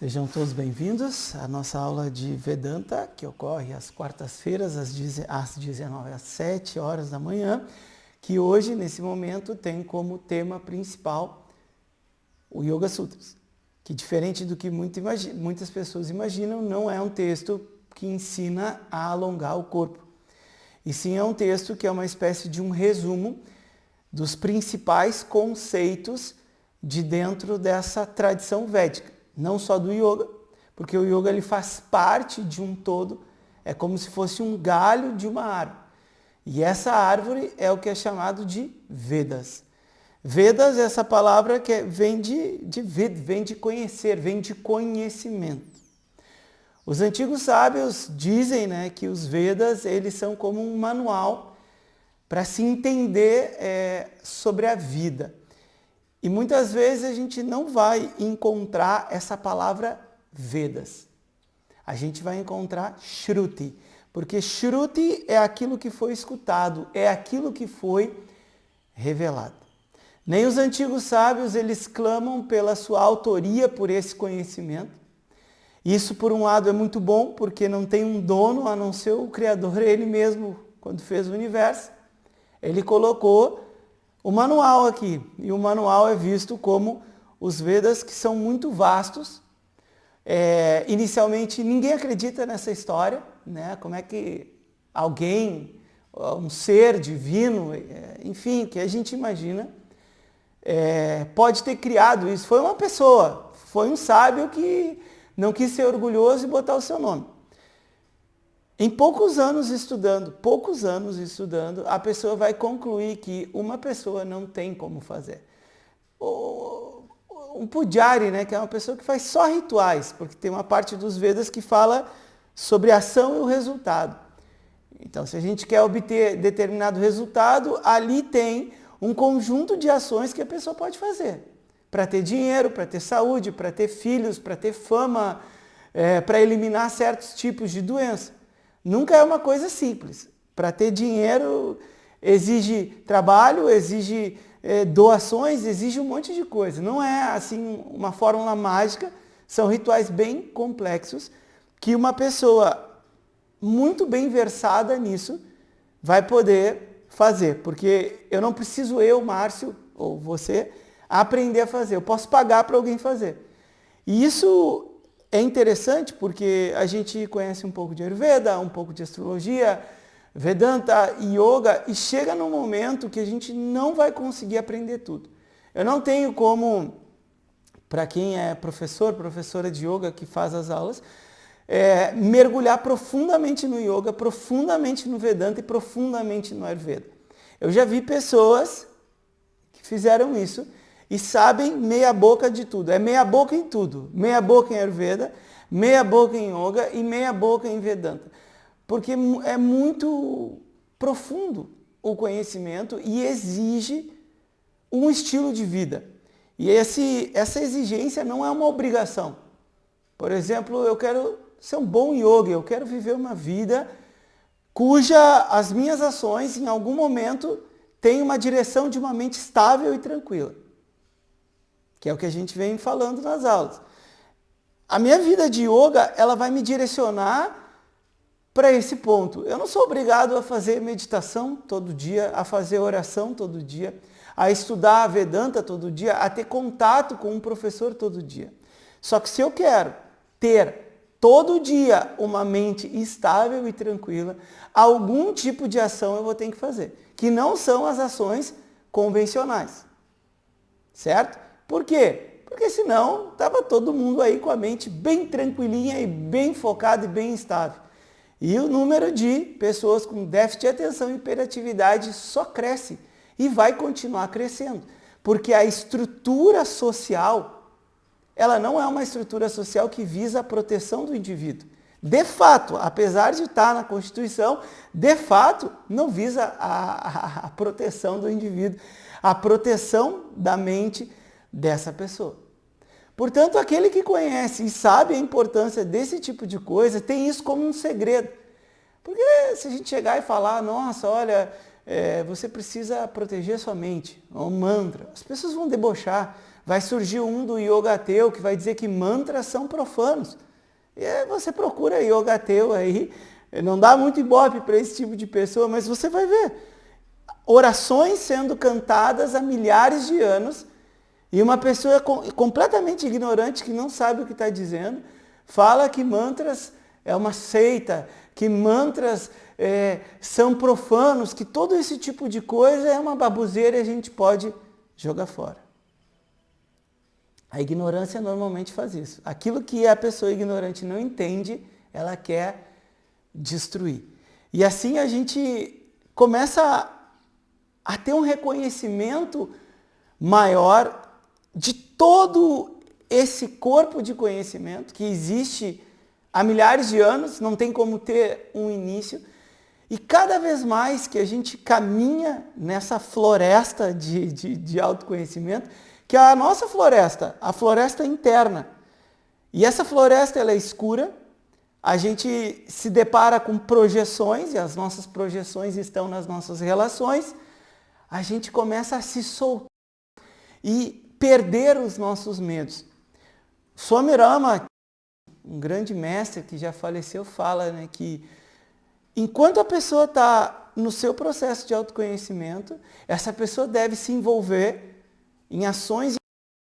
Sejam todos bem-vindos à nossa aula de Vedanta, que ocorre às quartas-feiras, às 19 às 7 horas da manhã, que hoje, nesse momento, tem como tema principal o Yoga Sutras, que, diferente do que muitas pessoas imaginam, não é um texto que ensina a alongar o corpo, e sim é um texto que é uma espécie de um resumo dos principais conceitos de dentro dessa tradição védica. Não só do yoga, porque o yoga ele faz parte de um todo, é como se fosse um galho de uma árvore. E essa árvore é o que é chamado de Vedas. Vedas é essa palavra que vem de conhecer, vem de conhecimento. Os antigos sábios dizem, que os Vedas eles são como um manual para se entender sobre a vida. E muitas vezes a gente não vai encontrar essa palavra Vedas. A gente vai encontrar Shruti, porque Shruti é aquilo que foi escutado, é aquilo que foi revelado. Nem os antigos sábios, eles clamam pela sua autoria por esse conhecimento. Isso, por um lado, é muito bom, porque não tem um dono a não ser o Criador, ele mesmo, quando fez o universo. Ele colocou o manual aqui, e o manual é visto como os Vedas, que são muito vastos. Inicialmente, ninguém acredita nessa história, como é que alguém, um ser divino, enfim, que a gente imagina, pode ter criado isso. Foi uma pessoa, foi um sábio que não quis ser orgulhoso e botar o seu nome. Em poucos anos estudando, a pessoa vai concluir que uma pessoa não tem como fazer. Um pujari, que é uma pessoa que faz só rituais, porque tem uma parte dos Vedas que fala sobre a ação e o resultado. Então, se a gente quer obter determinado resultado, ali tem um conjunto de ações que a pessoa pode fazer. Para ter dinheiro, para ter saúde, para ter filhos, para ter fama, para eliminar certos tipos de doença. Nunca é uma coisa simples. Para ter dinheiro exige trabalho, exige doações, exige um monte de coisa. Não é assim uma fórmula mágica, são rituais bem complexos que uma pessoa muito bem versada nisso vai poder fazer. Porque eu não preciso Márcio, ou você, aprender a fazer. Eu posso pagar para alguém fazer. E isso é interessante porque a gente conhece um pouco de Ayurveda, um pouco de astrologia, Vedanta e Yoga, e chega num momento que a gente não vai conseguir aprender tudo. Eu não tenho como, para quem é professora de Yoga que faz as aulas, mergulhar profundamente no Yoga, profundamente no Vedanta e profundamente no Ayurveda. Eu já vi pessoas que fizeram isso e sabem meia boca de tudo. É meia boca em tudo. Meia boca em Ayurveda, meia boca em Yoga e meia boca em Vedanta. Porque é muito profundo o conhecimento e exige um estilo de vida. E essa exigência não é uma obrigação. Por exemplo, eu quero ser um bom yogi, eu quero viver uma vida cuja as minhas ações, em algum momento, têm uma direção de uma mente estável e tranquila. Que é o que a gente vem falando nas aulas. A minha vida de yoga, ela vai me direcionar para esse ponto. Eu não sou obrigado a fazer meditação todo dia, a fazer oração todo dia, a estudar a Vedanta todo dia, a ter contato com um professor todo dia. Só que se eu quero ter todo dia uma mente estável e tranquila, algum tipo de ação eu vou ter que fazer, que não são as ações convencionais. Certo? Por quê? Porque senão estava todo mundo aí com a mente bem tranquilinha e bem focada e bem estável. E o número de pessoas com déficit de atenção e hiperatividade só cresce e vai continuar crescendo. Porque a estrutura social, ela não é uma estrutura social que visa a proteção do indivíduo. De fato, apesar de estar na Constituição, de fato, não visa a proteção do indivíduo, a proteção da mente dessa pessoa. Portanto, aquele que conhece e sabe a importância desse tipo de coisa, tem isso como um segredo. Porque se a gente chegar e falar, nossa, olha, você precisa proteger sua mente, é um mantra, as pessoas vão debochar, Vai surgir um do yoga ateu que vai dizer que mantras são profanos. E aí você procura yoga ateu aí, não dá muito ibope para esse tipo de pessoa, mas você vai ver orações sendo cantadas há milhares de anos e uma pessoa completamente ignorante que não sabe o que está dizendo, fala que mantras é uma seita, que mantras são profanos, que todo esse tipo de coisa é uma baboseira e a gente pode jogar fora. A ignorância normalmente faz isso. Aquilo que a pessoa ignorante não entende, ela quer destruir. E assim a gente começa a ter um reconhecimento maior de todo esse corpo de conhecimento que existe há milhares de anos, não tem como ter um início. E cada vez mais que a gente caminha nessa floresta de autoconhecimento, que é a nossa floresta, a floresta interna. E essa floresta ela é escura, a gente se depara com projeções, e as nossas projeções estão nas nossas relações, a gente começa a se soltar e perder os nossos medos. Swami Rama, um grande mestre que já faleceu, fala, né, que enquanto a pessoa está no seu processo de autoconhecimento, essa pessoa deve se envolver em ações e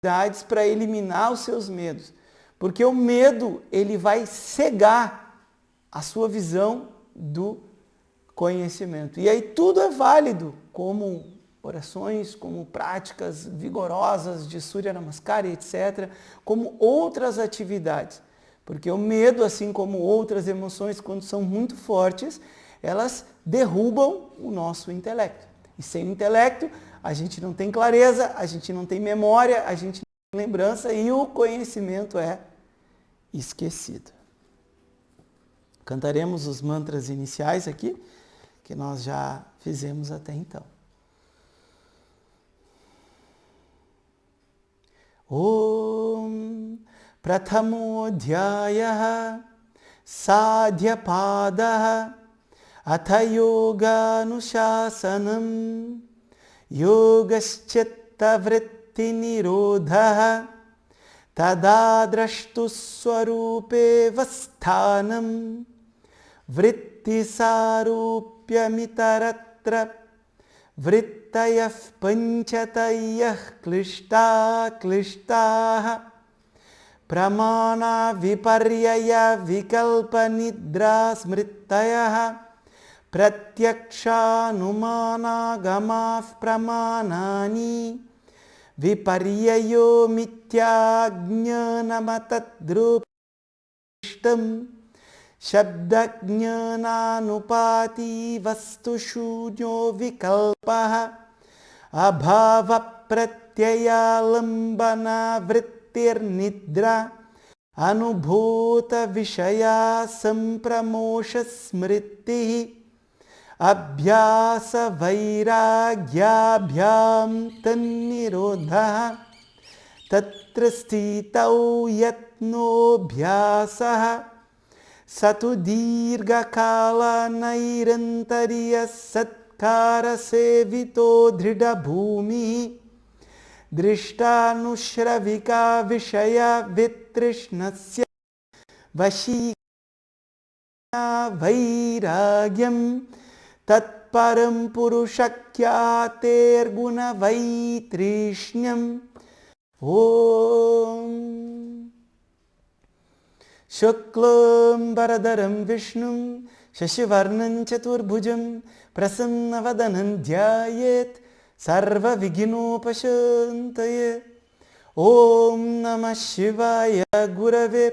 atividades para eliminar os seus medos. Porque o medo, ele vai cegar a sua visão do conhecimento. E aí tudo é válido, como orações, como práticas vigorosas de Surya Namaskara, etc., como outras atividades. Porque o medo, assim como outras emoções, quando são muito fortes, elas derrubam o nosso intelecto. E sem o intelecto, a gente não tem clareza, a gente não tem memória, a gente não tem lembrança e o conhecimento é esquecido. Cantaremos os mantras iniciais aqui, que nós já fizemos até então. Om Prathamodhyaya Sadhyapadaha Atha Yoga Anushasanam Yogaschitta Vritti Nirodha Tadadrashtu Swarupe Vasthanam Vritti Sarupya Mitaratra Vrittayah Panchatayah Klishta Klishtaha Pramana Viparyaya Vikalpa Nidra Smritayaha Pratyakshanumana Gamaf Pramanani Viparyayo Mityajnanamatatdrupishtam Shabdajnananupati Vastu Shunyo Vikalpaha Abhava Pratyaya Lambana Vrittir Nidra Anubhuta Vishaya Sampramosha Smriti Abhyasa Vairagyabhyam Tannirodha Tatra Stitau Yatno Bhyasaha Satudirga Kala Nairantariya Satkara Sevito Dhrida Bhumi Drishtanushravika Vishaya Vitrishnasya Vashika Vairagyam Tatparam Purushakyater Guna Vaitrishnam Om Shuklam Baradaram Vishnum Shashivarnam Chaturbhujam Prasannavadanam Dhyayet Sarva Vignopashantaye Om Namah Shivaya Gurave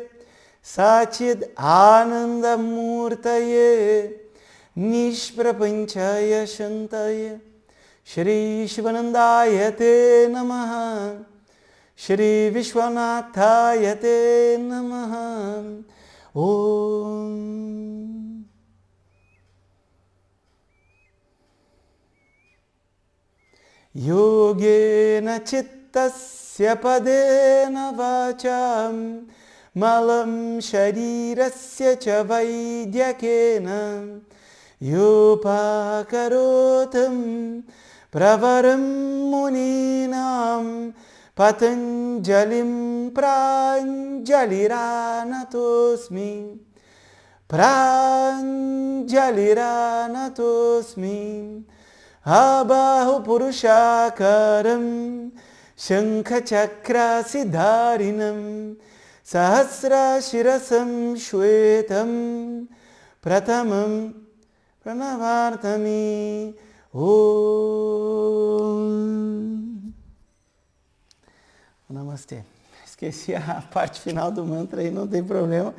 Sachid Anandamurtaye Nishprapanchaya Shantaye Shri Shivanandaya Te Namaha Shri Vishwanathaya Te Namaha Om Yogena Chittasya Padena Vacham Malam Sharirasya Cha Vaidyakena Yopakarotam Pravaram Muninam Patanjalim pranjaliranatosmi. Pranjaliranatosmi. Abahu purushakaram shankha chakra siddharinam sahasra shirasam shwetam pratamam pranavartami. Om. Namastê. Esqueci a parte final do mantra aí, não tem problema.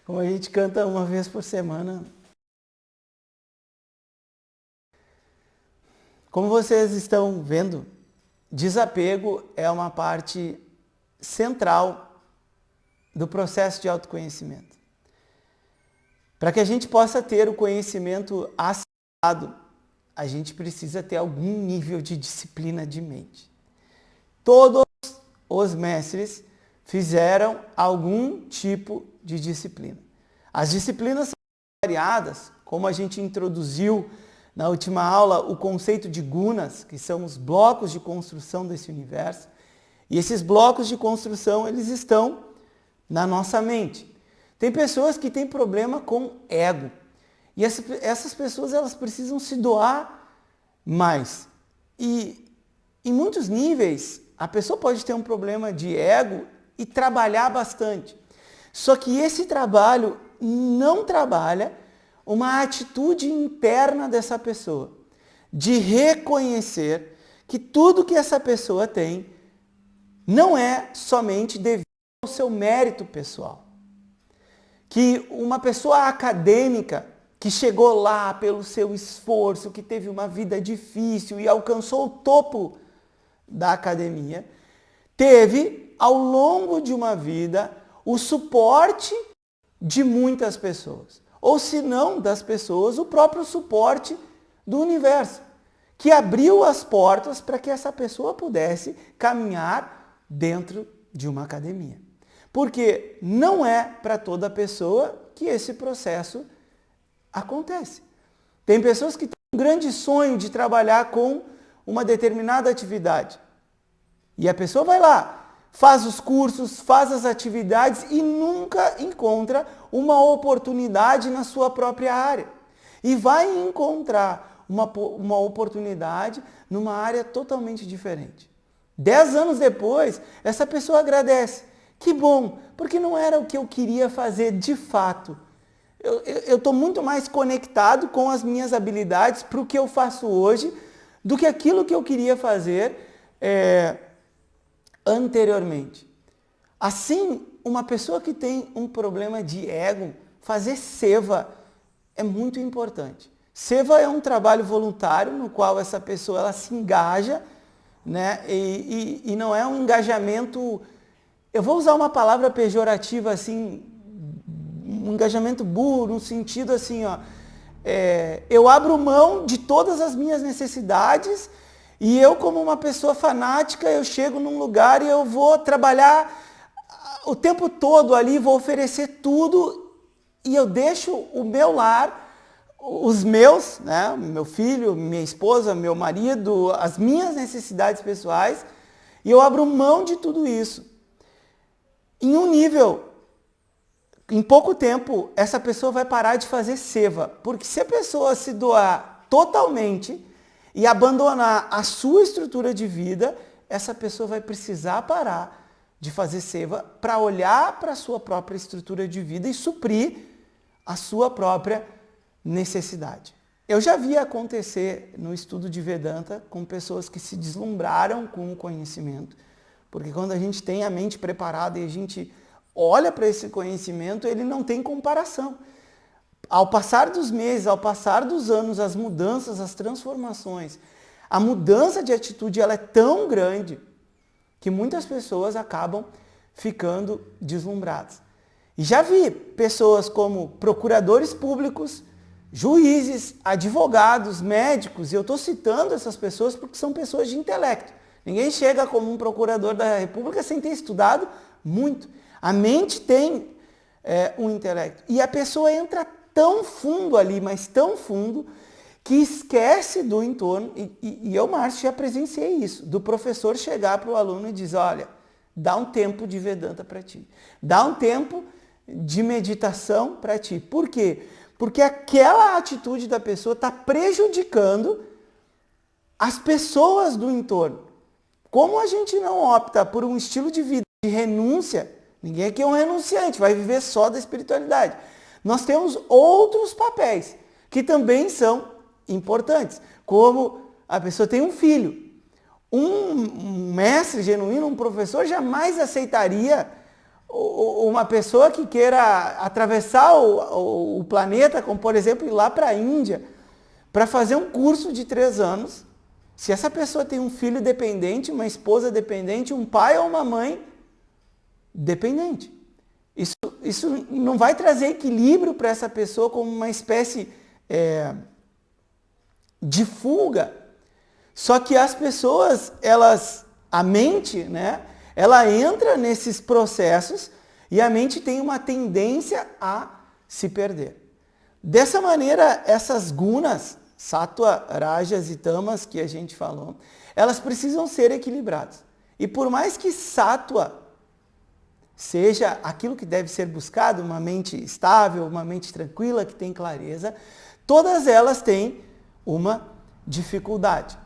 Como a gente canta uma vez por semana. Como vocês estão vendo, desapego é uma parte central do processo de autoconhecimento. Para que a gente possa ter o conhecimento acertado, a gente precisa ter algum nível de disciplina de mente. Todos os mestres fizeram algum tipo de disciplina. As disciplinas são variadas, como a gente introduziu na última aula o conceito de gunas, que são os blocos de construção desse universo. E esses blocos de construção, eles estão na nossa mente. Tem pessoas que têm problema com ego. E essas pessoas, elas precisam se doar mais. E em muitos níveis, a pessoa pode ter um problema de ego e trabalhar bastante. Só que esse trabalho não trabalha uma atitude interna dessa pessoa, de reconhecer que tudo que essa pessoa tem não é somente devido ao seu mérito pessoal. Que uma pessoa acadêmica que chegou lá pelo seu esforço, que teve uma vida difícil e alcançou o topo da academia, teve ao longo de uma vida o suporte de muitas pessoas. Ou se não das pessoas, o próprio suporte do universo, que abriu as portas para que essa pessoa pudesse caminhar dentro de uma academia. Porque não é para toda pessoa que esse processo acontece. Tem pessoas que têm um grande sonho de trabalhar com uma determinada atividade. E a pessoa vai lá, faz os cursos, faz as atividades e nunca encontra uma oportunidade na sua própria área. E vai encontrar uma oportunidade numa área totalmente diferente. 10 anos depois, essa pessoa agradece. Que bom, porque não era o que eu queria fazer de fato. Eu estou muito mais conectado com as minhas habilidades para o que eu faço hoje do que aquilo que eu queria fazer anteriormente. Assim, uma pessoa que tem um problema de ego, fazer seva é muito importante. Seva é um trabalho voluntário no qual essa pessoa ela se engaja, né? E não é um engajamento, eu vou usar uma palavra pejorativa assim, um engajamento burro, no sentido assim, ó, eu abro mão de todas as minhas necessidades e eu, como uma pessoa fanática, eu chego num lugar e eu vou trabalhar o tempo todo ali, vou oferecer tudo e eu deixo o meu lar, os meus, né, meu filho, minha esposa, meu marido, as minhas necessidades pessoais, e eu abro mão de tudo isso. Em um nível, em pouco tempo, essa pessoa vai parar de fazer seva, porque se a pessoa se doar totalmente e abandonar a sua estrutura de vida, essa pessoa vai precisar parar de fazer seva para olhar para a sua própria estrutura de vida e suprir a sua própria necessidade. Eu já vi acontecer no estudo de Vedanta com pessoas que se deslumbraram com o conhecimento, porque quando a gente tem a mente preparada e a gente olha para esse conhecimento, ele não tem comparação. Ao passar dos meses, ao passar dos anos, as mudanças, as transformações, a mudança de atitude ela é tão grande que muitas pessoas acabam ficando deslumbradas. E já vi pessoas como procuradores públicos, juízes, advogados, médicos, e eu estou citando essas pessoas porque são pessoas de intelecto. Ninguém chega como um procurador da República sem ter estudado muito. A mente tem um intelecto. E a pessoa entra tão fundo ali, mas tão fundo, que esquece do entorno, e eu, Márcio, já presenciei isso, do professor chegar para o aluno e dizer, olha, dá um tempo de Vedanta para ti, dá um tempo de meditação para ti. Por quê? Porque aquela atitude da pessoa está prejudicando as pessoas do entorno. Como a gente não opta por um estilo de vida de renúncia, ninguém aqui é um renunciante, vai viver só da espiritualidade. Nós temos outros papéis que também são importantes, como a pessoa tem um filho. Um mestre genuíno, um professor, jamais aceitaria uma pessoa que queira atravessar o planeta, como por exemplo ir lá para a Índia, para fazer um curso de 3 anos. Se essa pessoa tem um filho dependente, uma esposa dependente, um pai ou uma mãe dependente. Isso não vai trazer equilíbrio para essa pessoa como uma espécie de fuga. Só que as pessoas, a mente, né, ela entra nesses processos e a mente tem uma tendência a se perder. Dessa maneira, essas gunas, sattva, rajas e tamas que a gente falou, elas precisam ser equilibradas. E por mais que sattva seja aquilo que deve ser buscado, uma mente estável, uma mente tranquila, que tem clareza, todas elas têm uma dificuldade.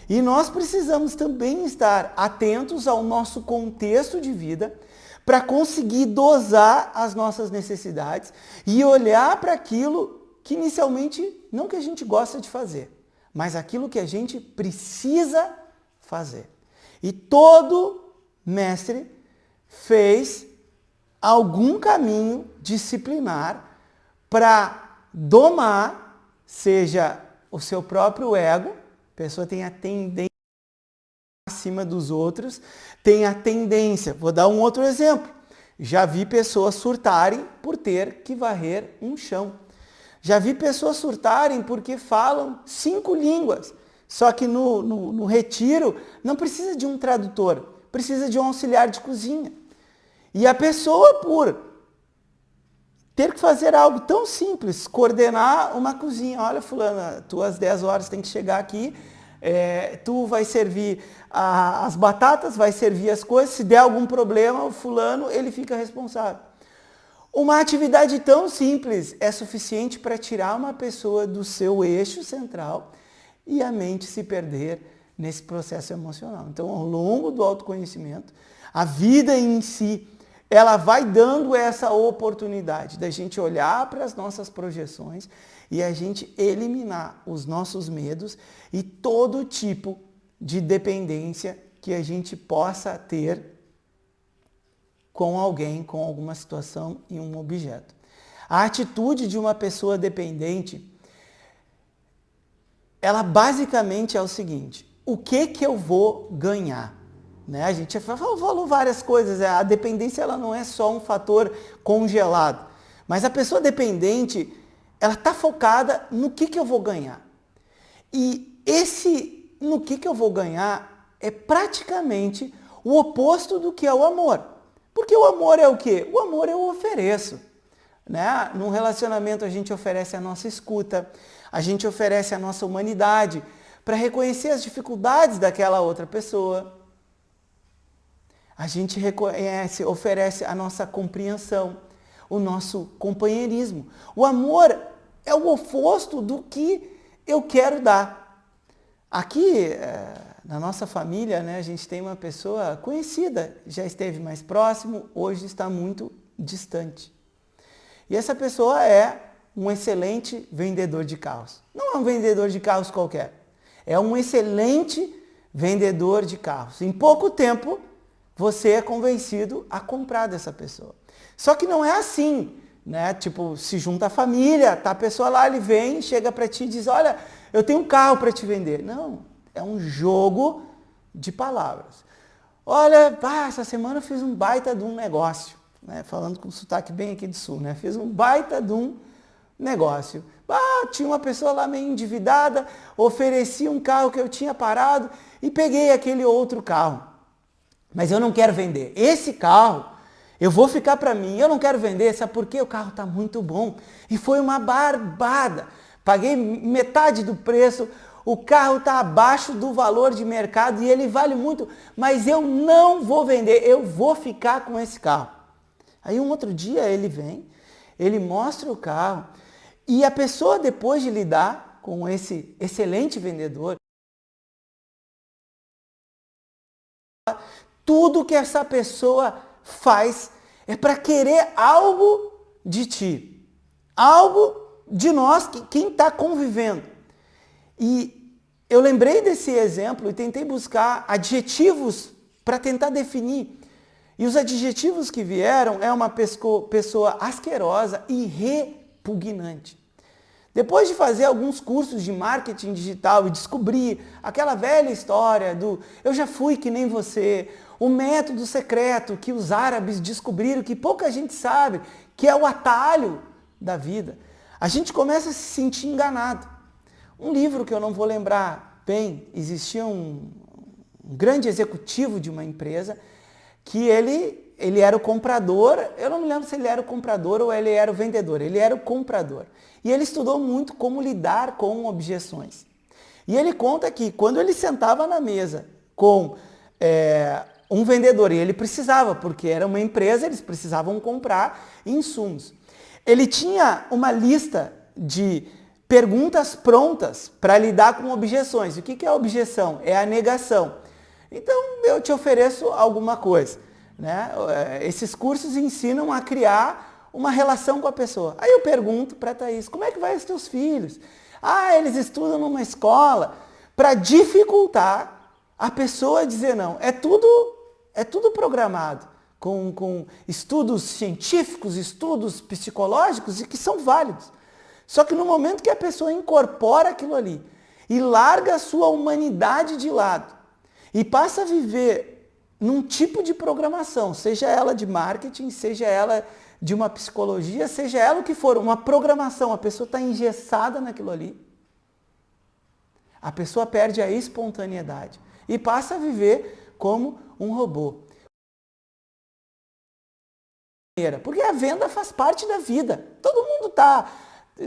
E nós precisamos também estar atentos ao nosso contexto de vida para conseguir dosar as nossas necessidades e olhar para aquilo que inicialmente não que a gente gosta de fazer, mas aquilo que a gente precisa fazer. E todo mestre fez algum caminho disciplinar para domar, seja o seu próprio ego, a pessoa tem a tendência acima dos outros, tem a tendência, vou dar um outro exemplo, já vi pessoas surtarem por ter que varrer um chão. Já vi pessoas surtarem porque falam 5 línguas, só que no retiro não precisa de um tradutor, precisa de um auxiliar de cozinha. E a pessoa, por ter que fazer algo tão simples, coordenar uma cozinha, olha fulana, tu às 10 horas tem que chegar aqui, tu vai servir as batatas, vai servir as coisas, se der algum problema, o fulano, ele fica responsável. Uma atividade tão simples é suficiente para tirar uma pessoa do seu eixo central e a mente se perder nesse processo emocional. Então, ao longo do autoconhecimento, a vida em si, ela vai dando essa oportunidade da gente olhar para as nossas projeções e a gente eliminar os nossos medos e todo tipo de dependência que a gente possa ter com alguém, com alguma situação e um objeto. A atitude de uma pessoa dependente, ela basicamente é o seguinte: o que eu vou ganhar? Né? A gente falou várias coisas, a dependência ela não é só um fator congelado, mas a pessoa dependente, ela está focada no que eu vou ganhar. E esse no que eu vou ganhar é praticamente o oposto do que é o amor. Porque o amor é o quê? O amor eu ofereço. Né? Num relacionamento a gente oferece a nossa escuta, a gente oferece a nossa humanidade para reconhecer as dificuldades daquela outra pessoa. A gente reconhece, oferece a nossa compreensão, o nosso companheirismo. O amor é o oposto do que eu quero dar. Aqui, na nossa família, né, a gente tem uma pessoa conhecida, já esteve mais próximo, hoje está muito distante. E essa pessoa é um excelente vendedor de carros. Não é um vendedor de carros qualquer. É um excelente vendedor de carros. Em pouco tempo, você é convencido a comprar dessa pessoa. Só que não é assim, né? Tipo, se junta a família, tá a pessoa lá, ele vem, chega para ti e diz, olha, eu tenho um carro para te vender. Não, é um jogo de palavras. Olha, essa semana eu fiz um baita de um negócio, né? Falando com sotaque bem aqui do sul, né? Fiz um baita de um negócio. Tinha uma pessoa lá meio endividada, ofereci um carro que eu tinha parado e peguei aquele outro carro. Mas eu não quero vender. Esse carro, eu vou ficar para mim. Eu não quero vender, sabe por quê? O carro está muito bom. E foi uma barbada. paguei metade do preço, o carro está abaixo do valor de mercado e ele vale muito, mas eu não vou vender, eu vou ficar com esse carro. Aí um outro dia ele vem, ele mostra o carro e a pessoa, depois de lidar com esse excelente vendedor, tudo que essa pessoa faz é para querer algo de ti, algo de nós, quem está convivendo. E eu lembrei desse exemplo e tentei buscar adjetivos para tentar definir. E os adjetivos que vieram é uma pessoa asquerosa e repugnante. Depois de fazer alguns cursos de marketing digital e descobrir aquela velha história do eu já fui que nem você, o método secreto que os árabes descobriram, que pouca gente sabe, que é o atalho da vida, a gente começa a se sentir enganado. Um livro que eu não vou lembrar bem, existia um grande executivo de uma empresa que ele era o comprador, eu não me lembro se ele era o comprador ou ele era o vendedor, ele era o comprador. E ele estudou muito como lidar com objeções. E ele conta que quando ele sentava na mesa com um vendedor, e ele precisava, porque era uma empresa, eles precisavam comprar insumos. Ele tinha uma lista de perguntas prontas para lidar com objeções. O que é a objeção? É a negação. Então, eu te ofereço alguma coisa. Né? Esses cursos ensinam a criar uma relação com a pessoa. Aí eu pergunto para a Thaís, como é que vai os teus filhos? Ah, eles estudam numa escola, para dificultar a pessoa a dizer não. É tudo programado, com estudos científicos, estudos psicológicos e que são válidos. Só que no momento que a pessoa incorpora aquilo ali e larga a sua humanidade de lado e passa a viver num tipo de programação, seja ela de marketing, seja ela de uma psicologia, seja ela o que for, uma programação, a pessoa está engessada naquilo ali, a pessoa perde a espontaneidade e passa a viver como um robô. Porque a venda faz parte da vida. Todo mundo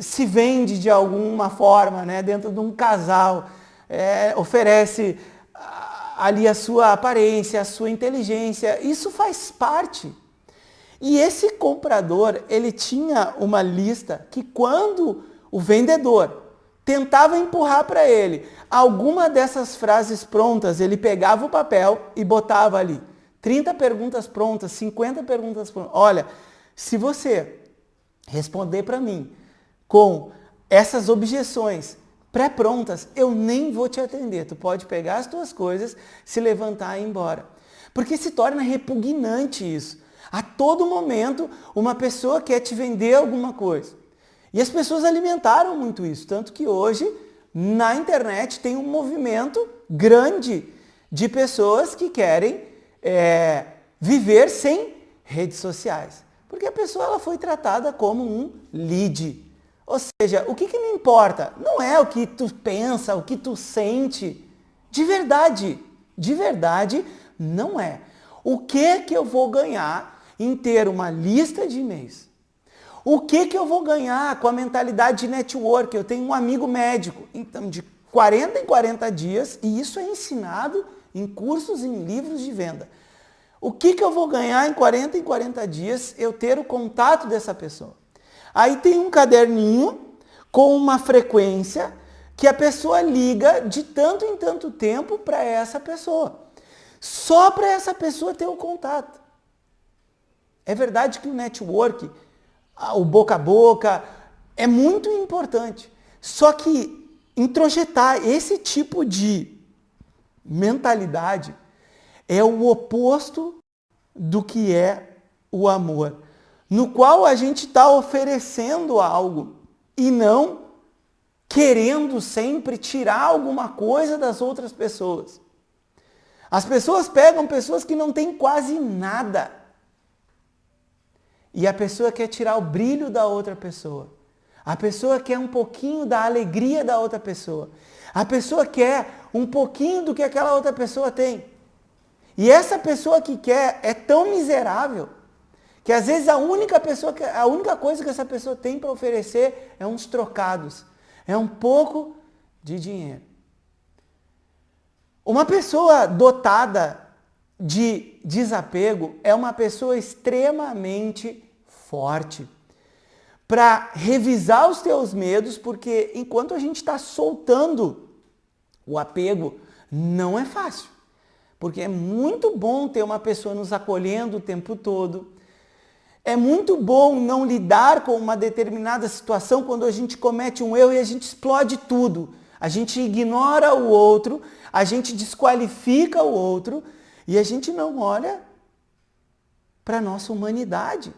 se vende de alguma forma, né, dentro de um casal, oferece ali a sua aparência, a sua inteligência, isso faz parte. E esse comprador, ele tinha uma lista que quando o vendedor tentava empurrar para ele alguma dessas frases prontas, ele pegava o papel e botava ali 30 perguntas prontas, 50 perguntas prontas. Olha, se você responder para mim com essas objeções pré-prontas, eu nem vou te atender. Tu pode pegar as tuas coisas, se levantar e ir embora. Porque se torna repugnante isso. A todo momento, uma pessoa quer te vender alguma coisa. E as pessoas alimentaram muito isso. Tanto que hoje, na internet, tem um movimento grande de pessoas que querem viver sem redes sociais. Porque a pessoa ela foi tratada como um lead. Ou seja, o que me importa? Não é o que tu pensa, o que tu sente. De verdade não é. O que eu vou ganhar em ter uma lista de e-mails? O que eu vou ganhar com a mentalidade de network? Eu tenho um amigo médico, então de 40 em 40 dias, e isso é ensinado em cursos, em livros de venda. O que eu vou ganhar em 40 dias eu ter o contato dessa pessoa? Aí tem um caderninho com uma frequência que a pessoa liga de tanto em tanto tempo para essa pessoa. Só para essa pessoa ter o contato. É verdade que o network, o boca a boca, é muito importante. Só que introjetar esse tipo de mentalidade é o oposto do que é o amor, no qual a gente está oferecendo algo e não querendo sempre tirar alguma coisa das outras pessoas. As pessoas pegam pessoas que não têm quase nada e a pessoa quer tirar o brilho da outra pessoa. A pessoa quer um pouquinho da alegria da outra pessoa. A pessoa quer um pouquinho do que aquela outra pessoa tem. E essa pessoa que quer é tão miserável que às vezes a única coisa que essa pessoa tem para oferecer é uns trocados. É um pouco de dinheiro. Uma pessoa dotada de desapego é uma pessoa extremamente forte para revisar os teus medos, porque enquanto a gente está soltando o apego, não é fácil. Porque é muito bom ter uma pessoa nos acolhendo o tempo todo. É muito bom não lidar com uma determinada situação quando a gente comete um erro e a gente explode tudo. A gente ignora o outro, a gente desqualifica o outro e a gente não olha para a nossa humanidade.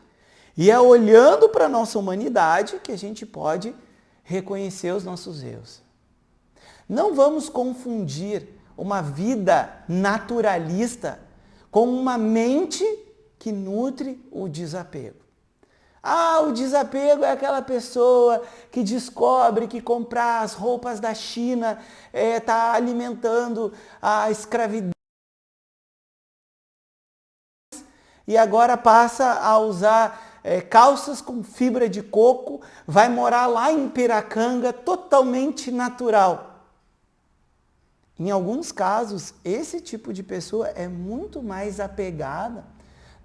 E é olhando para a nossa humanidade que a gente pode reconhecer os nossos erros. Não vamos confundir uma vida naturalista com uma mente que nutre o desapego. Ah, o desapego é aquela pessoa que descobre que comprar as roupas da China está alimentando a escravidão e agora passa a usar calças com fibra de coco, vai morar lá em Piracanga, totalmente natural. Em alguns casos, esse tipo de pessoa é muito mais apegada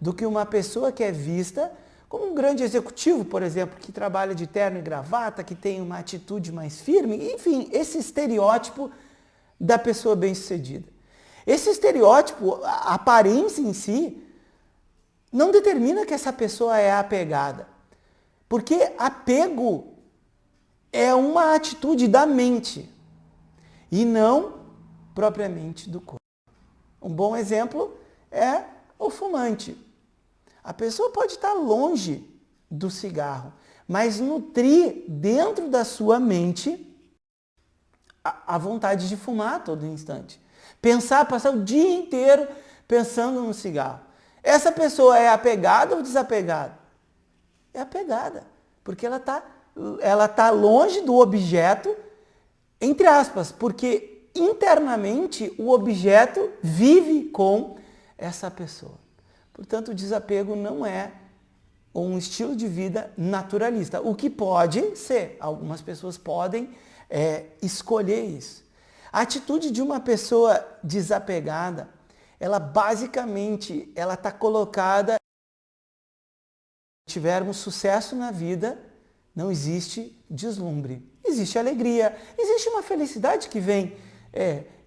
do que uma pessoa que é vista como um grande executivo, por exemplo, que trabalha de terno e gravata, que tem uma atitude mais firme, enfim, esse estereótipo da pessoa bem-sucedida. Esse estereótipo, a aparência em si, não determina que essa pessoa é apegada. Porque apego é uma atitude da mente e não propriamente do corpo. Um bom exemplo é o fumante. A pessoa pode estar longe do cigarro, mas nutrir dentro da sua mente a vontade de fumar a todo instante. Passar o dia inteiro pensando no cigarro. Essa pessoa é apegada ou desapegada? É apegada, porque ela tá longe do objeto, entre aspas, porque internamente o objeto vive com essa pessoa. Portanto, o desapego não é um estilo de vida naturalista. O que pode ser, algumas pessoas podem escolher isso. A atitude de uma pessoa desapegada, ela basicamente está colocada, se tivermos sucesso na vida, não existe deslumbre. Existe alegria, existe uma felicidade que vem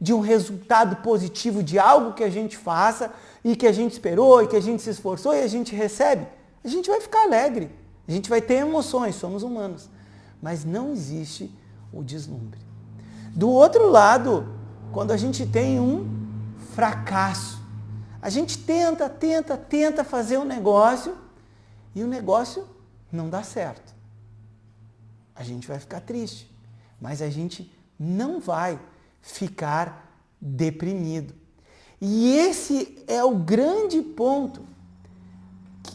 de um resultado positivo de algo que a gente faça e que a gente esperou e que a gente se esforçou e a gente recebe. A gente vai ficar alegre, a gente vai ter emoções, somos humanos. Mas não existe o deslumbre. Do outro lado, quando a gente tem um fracasso, a gente tenta fazer um negócio e o negócio não dá certo. A gente vai ficar triste, mas a gente não vai ficar deprimido. E esse é o grande ponto,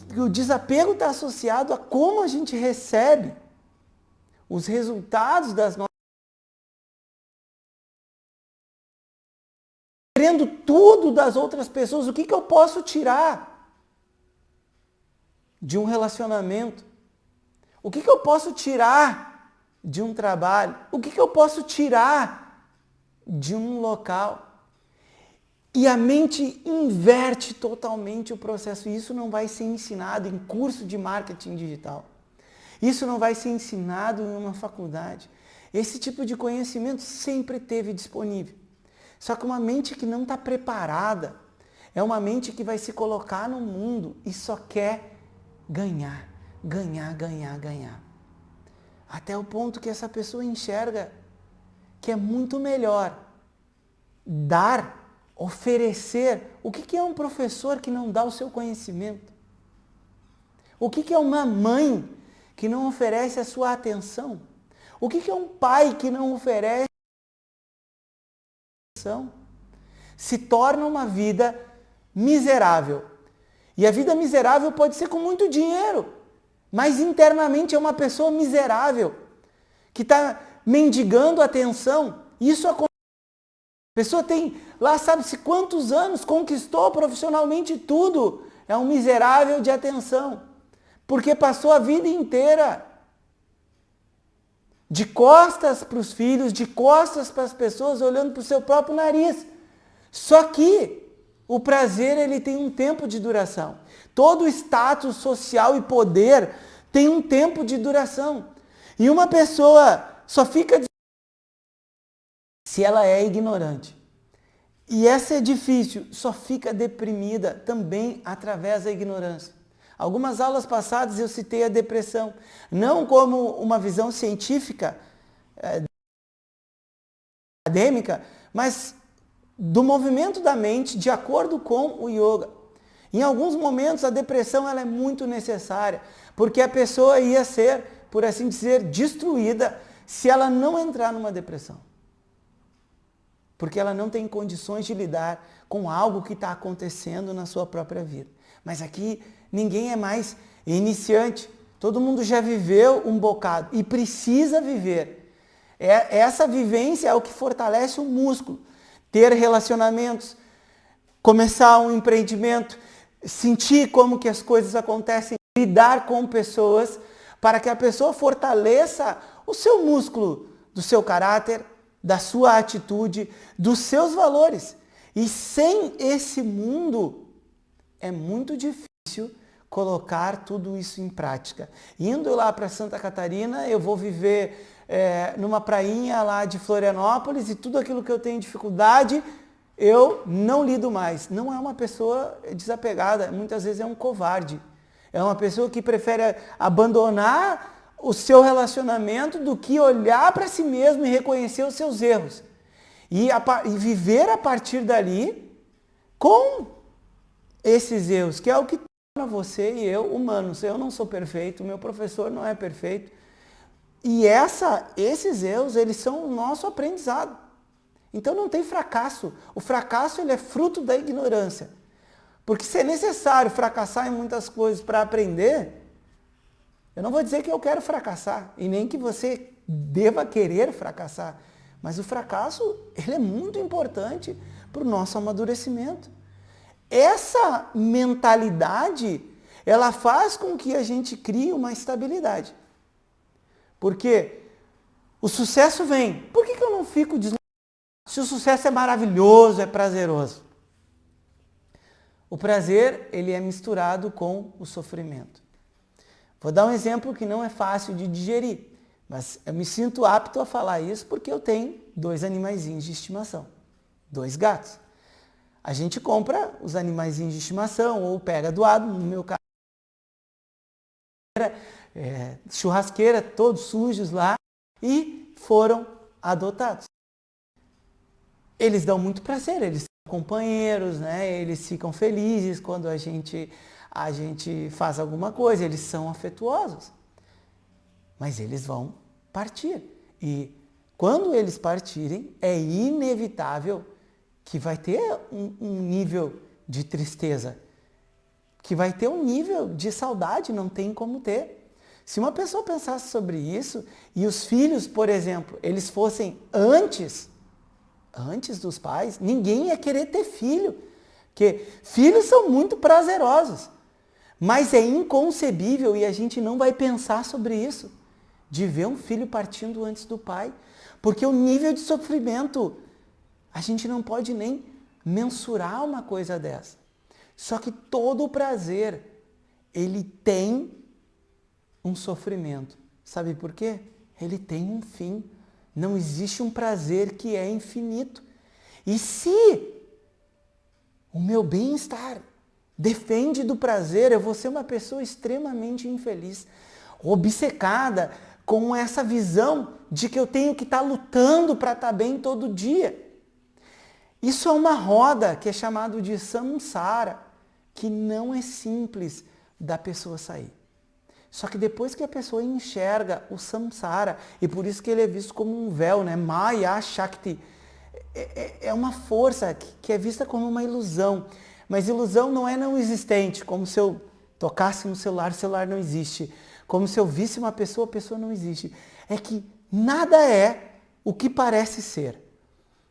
que o desapego está associado a como a gente recebe os resultados das nossas... Querendo tudo das outras pessoas, o que eu posso tirar de um relacionamento? O que eu posso tirar de um trabalho? O que eu posso tirar de um local? E a mente inverte totalmente o processo. E isso não vai ser ensinado em curso de marketing digital. Isso não vai ser ensinado em uma faculdade. Esse tipo de conhecimento sempre esteve disponível. Só que uma mente que não está preparada é uma mente que vai se colocar no mundo e só quer ganhar, ganhar, ganhar, ganhar. Até o ponto que essa pessoa enxerga que é muito melhor dar, oferecer. O que é um professor que não dá o seu conhecimento? O que é uma mãe que não oferece a sua atenção? O que é um pai que não oferece a atenção? Se torna uma vida miserável. E a vida miserável pode ser com muito dinheiro, mas internamente é uma pessoa miserável, que está mendigando atenção. Isso acontece. A pessoa tem lá sabe-se quantos anos, conquistou profissionalmente tudo. É um miserável de atenção. Porque passou a vida inteira de costas para os filhos, de costas para as pessoas, olhando para o seu próprio nariz. Só que o prazer, ele tem um tempo de duração. Todo status social e poder tem um tempo de duração. E uma pessoa só fica se ela é ignorante. E essa é difícil, só fica deprimida também através da ignorância. Algumas aulas passadas eu citei a depressão, não como uma visão científica, acadêmica, mas do movimento da mente de acordo com o yoga. Em alguns momentos a depressão ela é muito necessária, porque a pessoa ia ser, por assim dizer, destruída se ela não entrar numa depressão. Porque ela não tem condições de lidar com algo que está acontecendo na sua própria vida. Mas aqui ninguém é mais iniciante, todo mundo já viveu um bocado e precisa viver. Essa vivência é o que fortalece o músculo. Ter relacionamentos, começar um empreendimento, sentir como que as coisas acontecem, lidar com pessoas, para que a pessoa fortaleça o seu músculo do seu caráter, da sua atitude, dos seus valores. E sem esse mundo, é muito difícil colocar tudo isso em prática. Indo lá para Santa Catarina, eu vou viver numa prainha lá de Florianópolis e tudo aquilo que eu tenho dificuldade, eu não lido mais. Não é uma pessoa desapegada, muitas vezes é um covarde. É uma pessoa que prefere abandonar o seu relacionamento do que olhar para si mesmo e reconhecer os seus erros. E viver a partir dali com esses erros, que é o que torna você e eu humanos. Eu não sou perfeito, o meu professor não é perfeito. E esses erros, eles são o nosso aprendizado. Então não tem fracasso. O fracasso ele é fruto da ignorância. Porque se é necessário fracassar em muitas coisas para aprender, eu não vou dizer que eu quero fracassar, e nem que você deva querer fracassar. Mas o fracasso, ele é muito importante para o nosso amadurecimento. Essa mentalidade, ela faz com que a gente crie uma estabilidade. Porque o sucesso vem. Por que eu não fico deslumbrado? Se o sucesso é maravilhoso, é prazeroso. O prazer, ele é misturado com o sofrimento. Vou dar um exemplo que não é fácil de digerir, mas eu me sinto apto a falar isso porque eu tenho 2 animaizinhos de estimação, 2 gatos. A gente compra os animaizinhos de estimação ou pega doado, no meu caso, churrasqueira, todos sujos lá, e foram adotados. Eles dão muito prazer, eles são companheiros, né? Eles ficam felizes quando a gente faz alguma coisa, eles são afetuosos. Mas eles vão partir. E quando eles partirem, é inevitável que vai ter um nível de tristeza, que vai ter um nível de saudade, não tem como ter. Se uma pessoa pensasse sobre isso, e os filhos, por exemplo, eles fossem antes dos pais, ninguém ia querer ter filho. Porque filhos são muito prazerosos. Mas é inconcebível, e a gente não vai pensar sobre isso, de ver um filho partindo antes do pai. Porque o nível de sofrimento, a gente não pode nem mensurar uma coisa dessa. Só que todo o prazer, ele tem um sofrimento. Sabe por quê? Ele tem um fim. Não existe um prazer que é infinito. E se o meu bem-estar depende do prazer, eu vou ser uma pessoa extremamente infeliz, obcecada com essa visão de que eu tenho que estar lutando para estar bem todo dia. Isso é uma roda que é chamado de samsara, que não é simples da pessoa sair. Só que depois que a pessoa enxerga o samsara, e por isso que ele é visto como um véu, né? Maya Shakti, é uma força que é vista como uma ilusão. Mas ilusão não é não existente, como se eu tocasse no celular, o celular não existe. Como se eu visse uma pessoa, a pessoa não existe. É que nada é o que parece ser.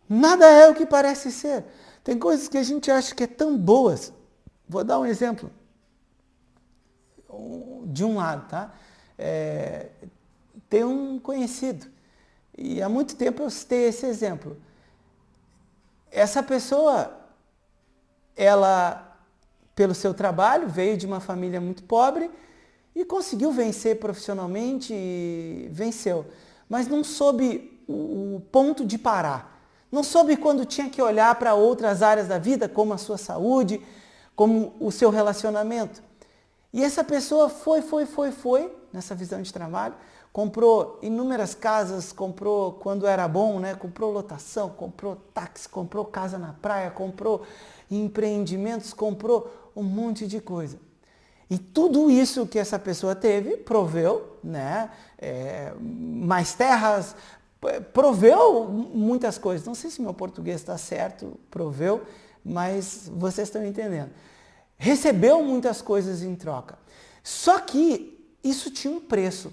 Nada é o que parece ser. Tem coisas que a gente acha que é tão boas. Vou dar um exemplo. De um lado, tá? Tem um conhecido, e há muito tempo eu citei esse exemplo. Essa pessoa, ela, pelo seu trabalho, veio de uma família muito pobre e conseguiu vencer profissionalmente e venceu. Mas não soube o ponto de parar. Não soube quando tinha que olhar para outras áreas da vida, como a sua saúde, como o seu relacionamento. E essa pessoa foi nessa visão de trabalho, comprou inúmeras casas, comprou quando era bom, né? Comprou lotação, comprou táxi, comprou casa na praia, comprou empreendimentos, comprou um monte de coisa. E tudo isso que essa pessoa teve, proveu, né? Mais terras, proveu muitas coisas. Não sei se meu português está certo, proveu, mas vocês estão entendendo. Recebeu muitas coisas em troca. Só que isso tinha um preço.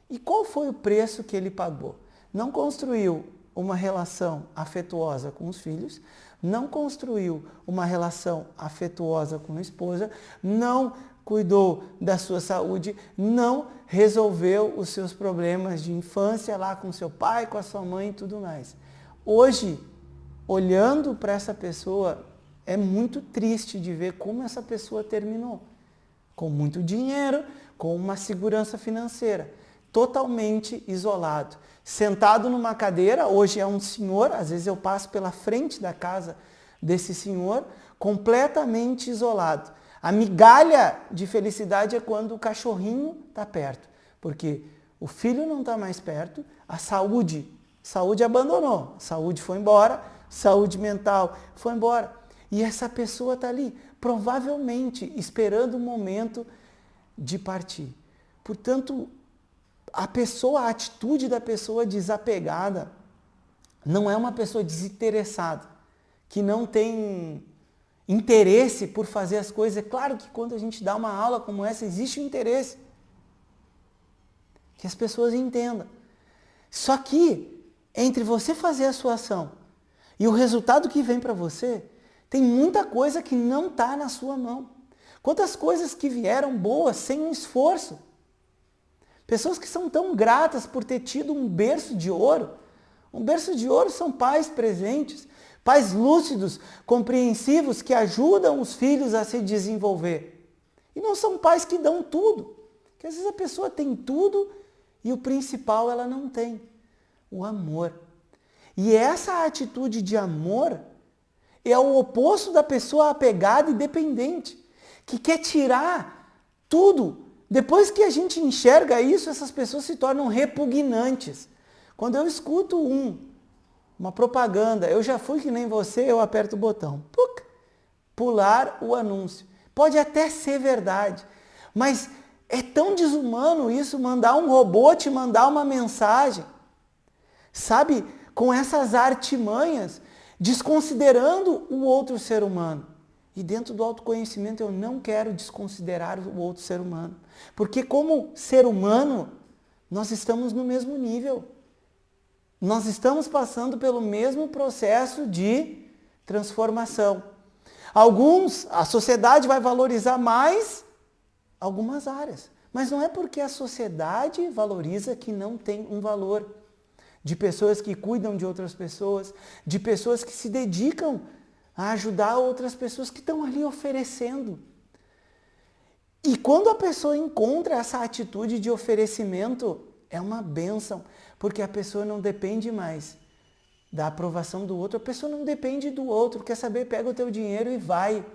E qual foi o preço que ele pagou? Não construiu uma relação afetuosa com os filhos, não construiu uma relação afetuosa com a esposa, não cuidou da sua saúde, não resolveu os seus problemas de infância lá com seu pai, com a sua mãe e tudo mais. Hoje, olhando para essa pessoa, é muito triste de ver como essa pessoa terminou. Com muito dinheiro, com uma segurança financeira, totalmente isolado. Sentado numa cadeira, hoje é um senhor, às vezes eu passo pela frente da casa desse senhor, completamente isolado. A migalha de felicidade é quando o cachorrinho está perto, porque o filho não está mais perto, a saúde abandonou, saúde foi embora, saúde mental foi embora. E essa pessoa está ali, provavelmente esperando o momento de partir. Portanto, a atitude da pessoa desapegada não é uma pessoa desinteressada, que não tem interesse por fazer as coisas. É claro que quando a gente dá uma aula como essa, existe um interesse. Que as pessoas entendam. Só que, entre você fazer a sua ação e o resultado que vem para você, tem muita coisa que não está na sua mão. Quantas coisas que vieram boas sem um esforço. Pessoas que são tão gratas por ter tido um berço de ouro. Um berço de ouro são pais presentes, pais lúcidos, compreensivos, que ajudam os filhos a se desenvolver. E não são pais que dão tudo. Porque às vezes a pessoa tem tudo e o principal ela não tem. O amor. E essa atitude de amor é o oposto da pessoa apegada e dependente, que quer tirar tudo. Depois que a gente enxerga isso, essas pessoas se tornam repugnantes. Quando eu escuto uma propaganda, eu já fui que nem você, eu aperto o botão. Pular o anúncio. Pode até ser verdade, mas é tão desumano isso, mandar um robô te mandar uma mensagem. Sabe, com essas artimanhas, desconsiderando o outro ser humano. E dentro do autoconhecimento eu não quero desconsiderar o outro ser humano. Porque como ser humano, nós estamos no mesmo nível. Nós estamos passando pelo mesmo processo de transformação. A sociedade vai valorizar mais algumas áreas. Mas não é porque a sociedade valoriza que não tem um valor. De pessoas que cuidam de outras pessoas, de pessoas que se dedicam a ajudar outras pessoas que estão ali oferecendo. E quando a pessoa encontra essa atitude de oferecimento, é uma bênção, porque a pessoa não depende mais da aprovação do outro, a pessoa não depende do outro, quer saber, pega o teu dinheiro e vai.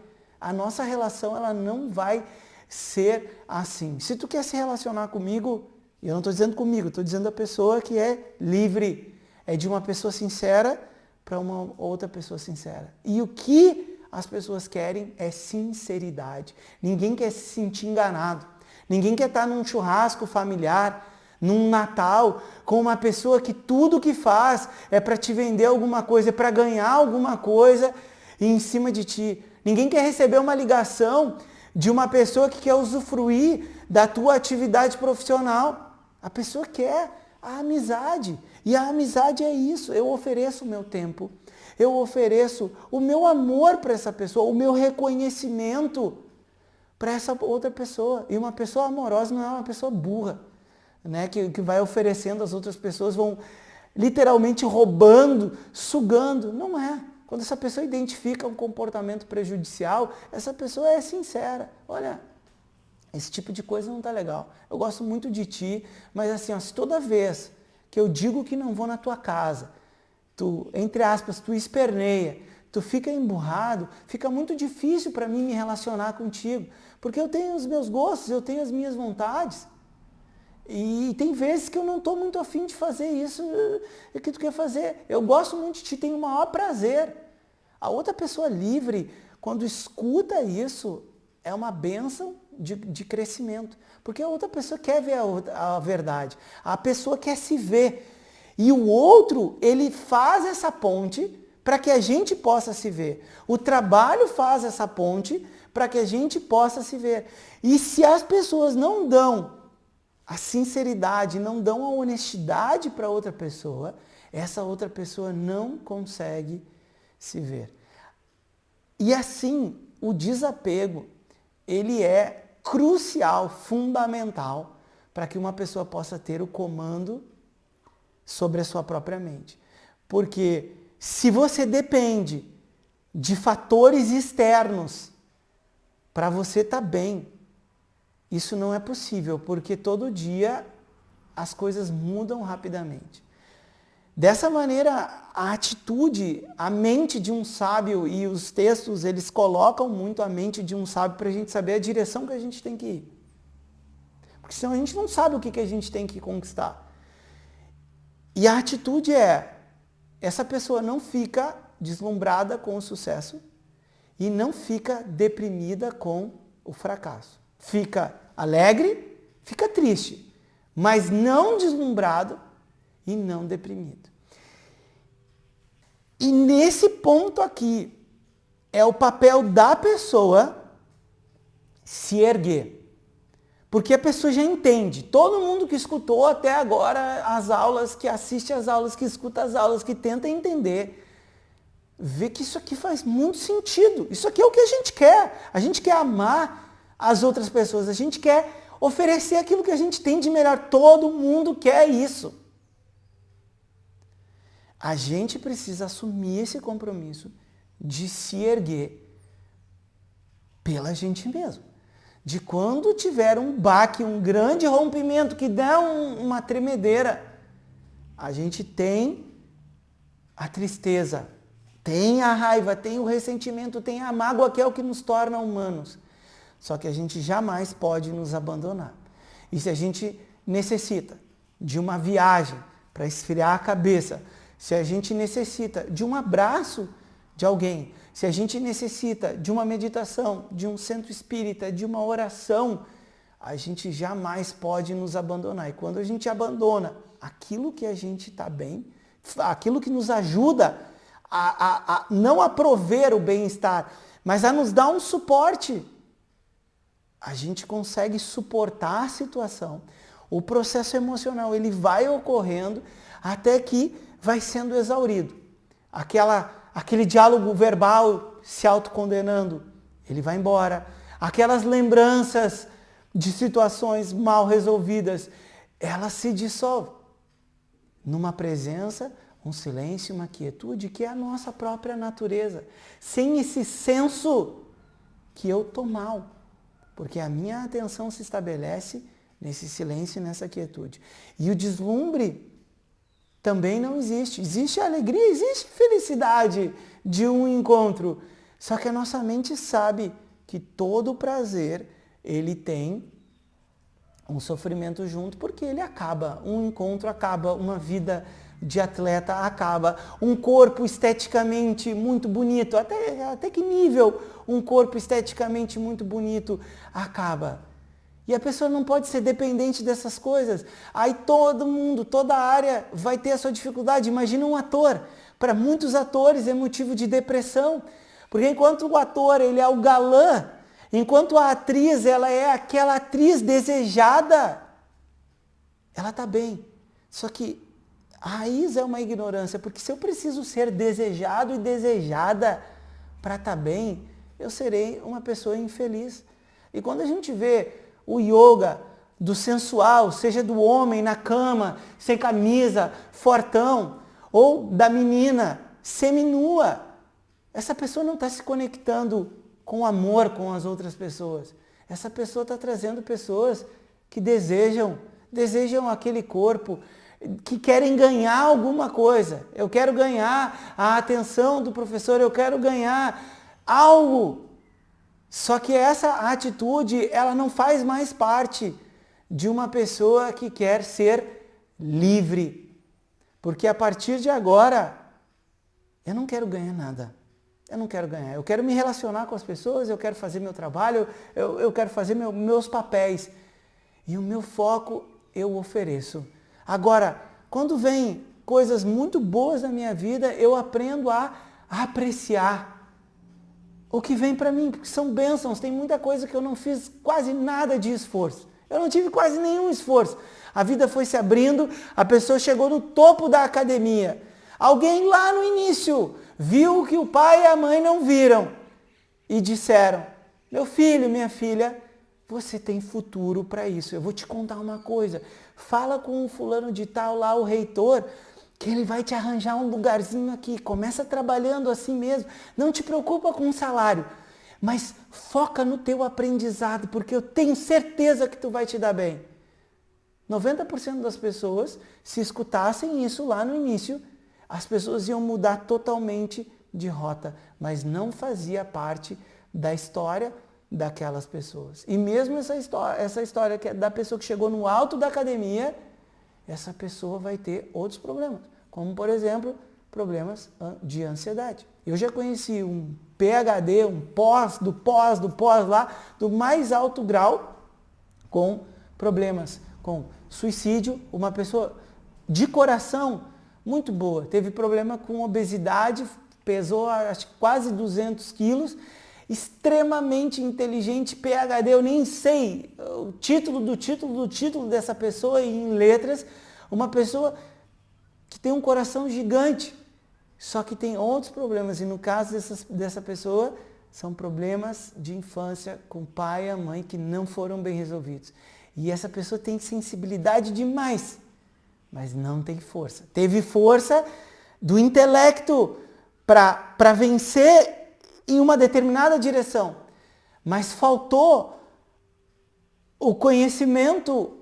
A nossa relação, ela não vai ser assim. Se tu quer se relacionar comigo, eu não estou dizendo comigo, estou dizendo a pessoa que é livre. É de uma pessoa sincera para uma outra pessoa sincera. E o que as pessoas querem é sinceridade. Ninguém quer se sentir enganado. Ninguém quer estar num churrasco familiar, num Natal, com uma pessoa que tudo que faz é para te vender alguma coisa, é para ganhar alguma coisa em cima de ti. Ninguém quer receber uma ligação de uma pessoa que quer usufruir da tua atividade profissional. A pessoa quer a amizade. E a amizade é isso. Eu ofereço o meu tempo. Eu ofereço o meu amor para essa pessoa, o meu reconhecimento para essa outra pessoa. E uma pessoa amorosa não é uma pessoa burra. né, que vai oferecendo às outras pessoas, vão literalmente roubando, sugando. Não é. Quando essa pessoa identifica um comportamento prejudicial, essa pessoa é sincera. Olha, esse tipo de coisa não tá legal. Eu gosto muito de ti, mas assim, ó, se toda vez que eu digo que não vou na tua casa, tu, entre aspas, tu esperneia, tu fica emburrado, fica muito difícil para mim me relacionar contigo, porque eu tenho os meus gostos, eu tenho as minhas vontades. E tem vezes que eu não estou muito afim de fazer isso que tu quer fazer. Eu gosto muito de ti, tenho o maior prazer. A outra pessoa livre, quando escuta isso, é uma bênção de crescimento. Porque a outra pessoa quer ver a verdade. A pessoa quer se ver. E o outro, ele faz essa ponte para que a gente possa se ver. O trabalho faz essa ponte para que a gente possa se ver. E se as pessoas não dão a sinceridade, não dão a honestidade para outra pessoa, essa outra pessoa não consegue se ver. E assim, o desapego, ele é crucial, fundamental, para que uma pessoa possa ter o comando sobre a sua própria mente. Porque se você depende de fatores externos para você estar bem, isso não é possível, porque todo dia as coisas mudam rapidamente. Dessa maneira, a atitude, a mente de um sábio, e os textos, eles colocam muito a mente de um sábio para a gente saber a direção que a gente tem que ir. Porque senão a gente não sabe o que a gente tem que conquistar. E a atitude é, essa pessoa não fica deslumbrada com o sucesso e não fica deprimida com o fracasso. Fica alegre, fica triste, mas não deslumbrado e não deprimido. E nesse ponto aqui é o papel da pessoa se erguer. Porque a pessoa já entende. Todo mundo que escutou até agora as aulas, que assiste às aulas, que escuta as aulas, que tenta entender, vê que isso aqui faz muito sentido. Isso aqui é o que a gente quer. A gente quer amar as outras pessoas. A gente quer oferecer aquilo que a gente tem de melhor. Todo mundo quer isso. A gente precisa assumir esse compromisso de se erguer pela gente mesmo. De quando tiver um baque, um grande rompimento que dá uma tremedeira, a gente tem a tristeza, tem a raiva, tem o ressentimento, tem a mágoa, que é o que nos torna humanos. Só que a gente jamais pode nos abandonar. E se a gente necessita de uma viagem para esfriar a cabeça, se a gente necessita de um abraço de alguém, se a gente necessita de uma meditação, de um centro espírita, de uma oração, a gente jamais pode nos abandonar. E quando a gente abandona aquilo que a gente está bem, aquilo que nos ajuda não a prover o bem-estar, mas a nos dar um suporte, a gente consegue suportar a situação. O processo emocional, ele vai ocorrendo até que vai sendo exaurido. Aquele diálogo verbal se autocondenando, ele vai embora. Aquelas lembranças de situações mal resolvidas, elas se dissolvem. Numa presença, um silêncio, uma quietude, que é a nossa própria natureza. Sem esse senso que eu estou mal. Porque a minha atenção se estabelece nesse silêncio e nessa quietude. E o deslumbre também não existe. Existe alegria, existe felicidade de um encontro. Só que a nossa mente sabe que todo prazer, ele tem um sofrimento junto, porque ele acaba. Um encontro acaba, uma vida de atleta acaba, um corpo esteticamente muito bonito, até que nível um corpo esteticamente muito bonito acaba. E a pessoa não pode ser dependente dessas coisas. Aí todo mundo, toda a área vai ter a sua dificuldade. Imagina um ator. Para muitos atores é motivo de depressão. Porque enquanto o ator ele é o galã, enquanto a atriz ela é aquela atriz desejada, ela está bem. Só que a raiz é uma ignorância. Porque se eu preciso ser desejado e desejada para estar bem, eu serei uma pessoa infeliz. E quando a gente vê o yoga do sensual, seja do homem na cama, sem camisa, fortão, ou da menina seminua. Essa pessoa não está se conectando com amor com as outras pessoas. Essa pessoa está trazendo pessoas que desejam aquele corpo, que querem ganhar alguma coisa. Eu quero ganhar a atenção do professor, eu quero ganhar algo. Só que essa atitude, ela não faz mais parte de uma pessoa que quer ser livre. Porque a partir de agora, eu não quero ganhar nada. Eu não quero ganhar. Eu quero me relacionar com as pessoas, eu quero fazer meu trabalho, eu quero fazer meus papéis. E o meu foco eu ofereço. Agora, quando vem coisas muito boas na minha vida, eu aprendo a apreciar o que vem para mim, porque são bênçãos. Tem muita coisa que eu não fiz quase nada de esforço. Eu não tive quase nenhum esforço. A vida foi se abrindo, a pessoa chegou no topo da academia. Alguém lá no início viu o que o pai e a mãe não viram e disseram: meu filho, minha filha, você tem futuro para isso. Eu vou te contar uma coisa. Fala com o fulano de tal lá, o reitor, que ele vai te arranjar um lugarzinho aqui. Começa trabalhando assim mesmo. Não te preocupa com o salário, mas foca no teu aprendizado, porque eu tenho certeza que tu vai te dar bem. 90% das pessoas, se escutassem isso lá no início, as pessoas iam mudar totalmente de rota, mas não fazia parte da história daquelas pessoas. E mesmo essa história que é da pessoa que chegou no alto da academia, essa pessoa vai ter outros problemas, como por exemplo, problemas de ansiedade. Eu já conheci um PhD, um pós lá, do mais alto grau, com problemas com suicídio, uma pessoa de coração muito boa, teve problema com obesidade, pesou acho que quase 200 quilos, extremamente inteligente, PhD, eu nem sei o título dessa pessoa em letras, uma pessoa que tem um coração gigante, só que tem outros problemas, e no caso dessa pessoa, são problemas de infância com o pai e a mãe que não foram bem resolvidos. E essa pessoa tem sensibilidade demais, mas não tem força. Teve força do intelecto para vencer em uma determinada direção, mas faltou o conhecimento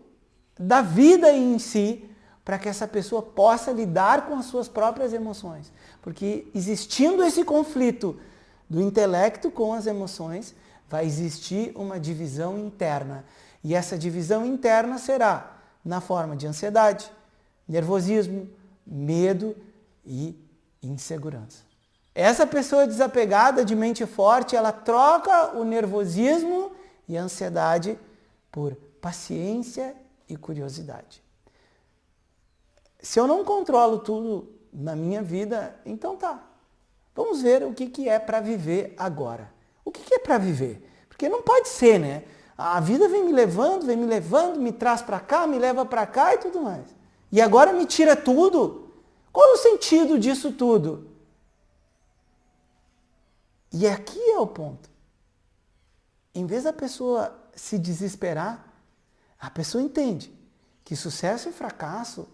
da vida em si para que essa pessoa possa lidar com as suas próprias emoções. Porque existindo esse conflito do intelecto com as emoções, vai existir uma divisão interna. E essa divisão interna será na forma de ansiedade, nervosismo, medo e insegurança. Essa pessoa desapegada, de mente forte, ela troca o nervosismo e a ansiedade por paciência e curiosidade. Se eu não controlo tudo na minha vida, então tá. Vamos ver o que é para viver agora. O que é para viver? Porque não pode ser, né? A vida vem me levando, me traz para cá, me leva para cá e tudo mais. E agora me tira tudo? Qual é o sentido disso tudo? E aqui é o ponto. Em vez da pessoa se desesperar, a pessoa entende que sucesso e fracasso,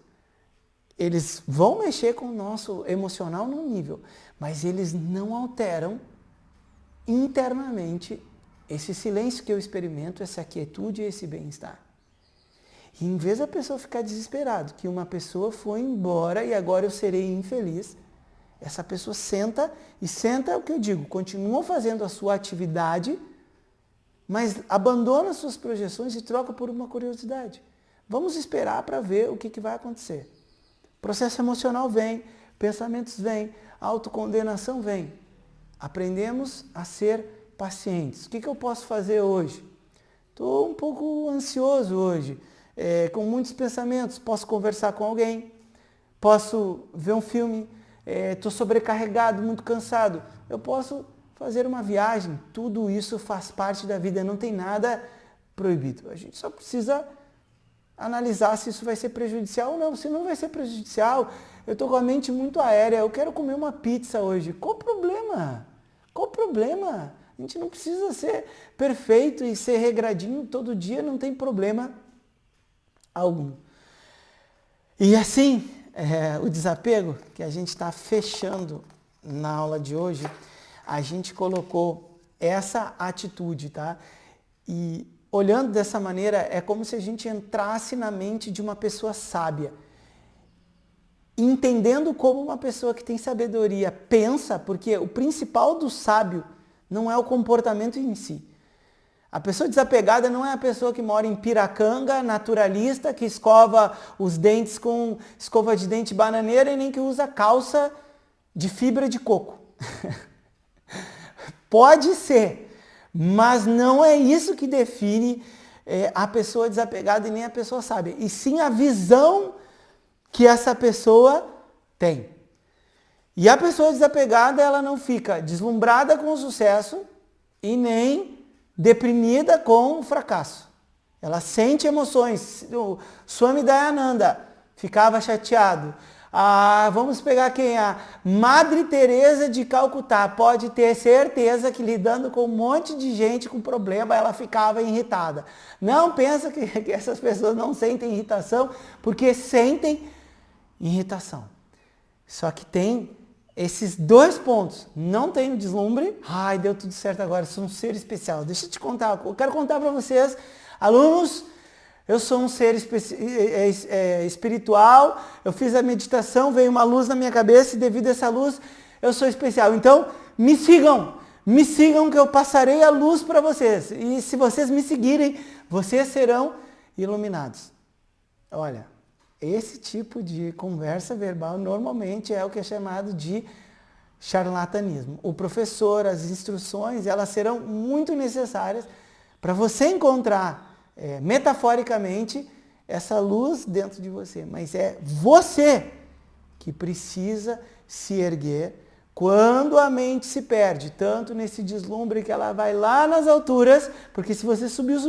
eles vão mexer com o nosso emocional num nível, mas eles não alteram internamente esse silêncio que eu experimento, essa quietude e esse bem-estar. E em vez da pessoa ficar desesperada, que uma pessoa foi embora e agora eu serei infeliz, essa pessoa senta é o que eu digo, continua fazendo a sua atividade, mas abandona suas projeções e troca por uma curiosidade. Vamos esperar para ver o que vai acontecer. Processo emocional vem, pensamentos vêm, autocondenação vem. Aprendemos a ser pacientes. O que eu posso fazer hoje? Estou um pouco ansioso hoje, com muitos pensamentos. Posso conversar com alguém, posso ver um filme, estou sobrecarregado, muito cansado. Eu posso fazer uma viagem. Tudo isso faz parte da vida, não tem nada proibido. A gente só precisa analisar se isso vai ser prejudicial ou não. Se não vai ser prejudicial, eu estou com a mente muito aérea, eu quero comer uma pizza hoje. Qual o problema? Qual o problema? A gente não precisa ser perfeito e ser regradinho todo dia, não tem problema algum. E assim, o desapego que a gente está fechando na aula de hoje, a gente colocou essa atitude, tá? E olhando dessa maneira, é como se a gente entrasse na mente de uma pessoa sábia, entendendo como uma pessoa que tem sabedoria pensa, porque o principal do sábio não é o comportamento em si. A pessoa desapegada não é a pessoa que mora em Piracanga, naturalista, que escova os dentes com escova de dente bananeira e nem que usa calça de fibra de coco. Pode ser, mas não é isso que define a pessoa desapegada e nem a pessoa sábia. E sim a visão que essa pessoa tem. E a pessoa desapegada, ela não fica deslumbrada com o sucesso e nem deprimida com o fracasso. Ela sente emoções. O Swami Dayananda ficava chateado. Vamos pegar quem? A Madre Teresa de Calcutá. Pode ter certeza que lidando com um monte de gente com problema, ela ficava irritada. Não pensa que essas pessoas não sentem irritação, porque sentem irritação. Só que tem esses dois pontos. Não tem o deslumbre. Ai, deu tudo certo agora, sou um ser especial. Deixa eu te contar, eu quero contar para vocês, alunos, eu sou um ser espiritual, eu fiz a meditação, veio uma luz na minha cabeça e devido a essa luz eu sou especial. Então, me sigam que eu passarei a luz para vocês. E se vocês me seguirem, vocês serão iluminados. Olha, esse tipo de conversa verbal normalmente é o que é chamado de charlatanismo. O professor, as instruções, elas serão muito necessárias para você encontrar, metaforicamente, essa luz dentro de você. Mas é você que precisa se erguer quando a mente se perde, tanto nesse deslumbre que ela vai lá nas alturas, porque se você subiu,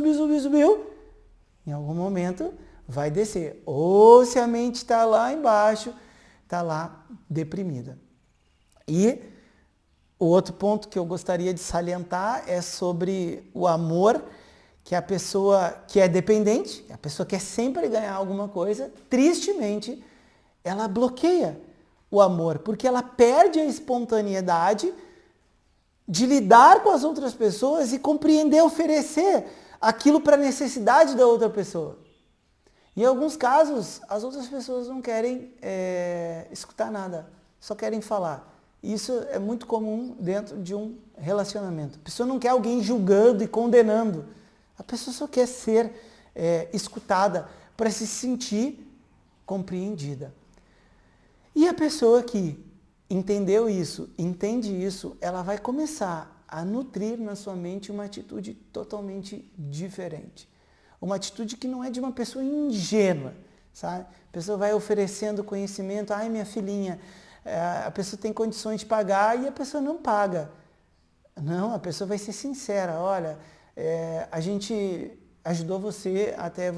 em algum momento vai descer. Ou se a mente está lá embaixo, está lá deprimida. E o outro ponto que eu gostaria de salientar é sobre o amor, que a pessoa que é dependente, a pessoa quer sempre ganhar alguma coisa, tristemente, ela bloqueia o amor, porque ela perde a espontaneidade de lidar com as outras pessoas e compreender, oferecer aquilo para a necessidade da outra pessoa. Em alguns casos, as outras pessoas não querem escutar nada, só querem falar. Isso é muito comum dentro de um relacionamento. A pessoa não quer alguém julgando e condenando. A pessoa só quer ser escutada para se sentir compreendida. E a pessoa que entendeu isso, entende isso, ela vai começar a nutrir na sua mente uma atitude totalmente diferente. Uma atitude que não é de uma pessoa ingênua, sabe? A pessoa vai oferecendo conhecimento, ai minha filhinha, a pessoa tem condições de pagar e a pessoa não paga. Não, a pessoa vai ser sincera, olha, a gente ajudou você até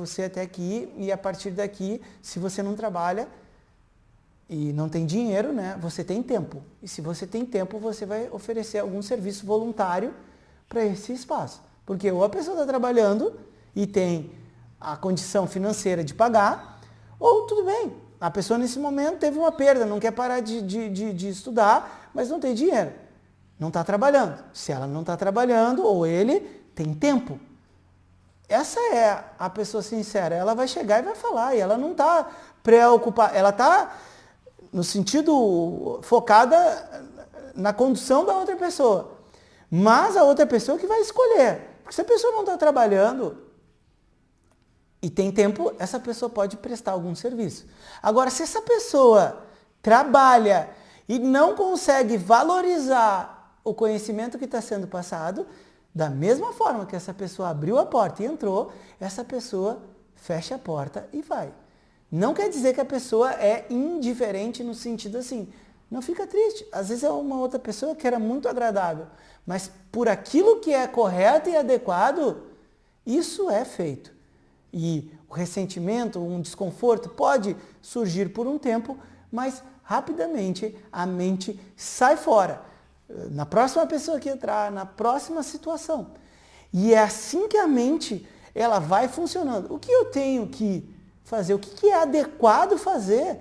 aqui e a partir daqui, se você não trabalha e não tem dinheiro, né, você tem tempo. E se você tem tempo, você vai oferecer algum serviço voluntário para esse espaço. Porque ou a pessoa está trabalhando e tem a condição financeira de pagar, ou tudo bem, a pessoa nesse momento teve uma perda, não quer parar de estudar, mas não tem dinheiro, não está trabalhando. Se ela não está trabalhando, ou ele tem tempo. Essa é a pessoa sincera, ela vai chegar e vai falar, e ela não está preocupada, ela está no sentido focada na condução da outra pessoa, mas a outra pessoa que vai escolher, porque se a pessoa não está trabalhando, e tem tempo, essa pessoa pode prestar algum serviço. Agora, se essa pessoa trabalha e não consegue valorizar o conhecimento que está sendo passado, da mesma forma que essa pessoa abriu a porta e entrou, essa pessoa fecha a porta e vai. Não quer dizer que a pessoa é indiferente no sentido assim. Não fica triste. Às vezes é uma outra pessoa que era muito agradável, mas por aquilo que é correto e adequado, isso é feito. E o ressentimento, um desconforto pode surgir por um tempo, mas rapidamente a mente sai fora. Na próxima pessoa que entrar, na próxima situação. E é assim que a mente ela vai funcionando. O que eu tenho que fazer, o que é adequado fazer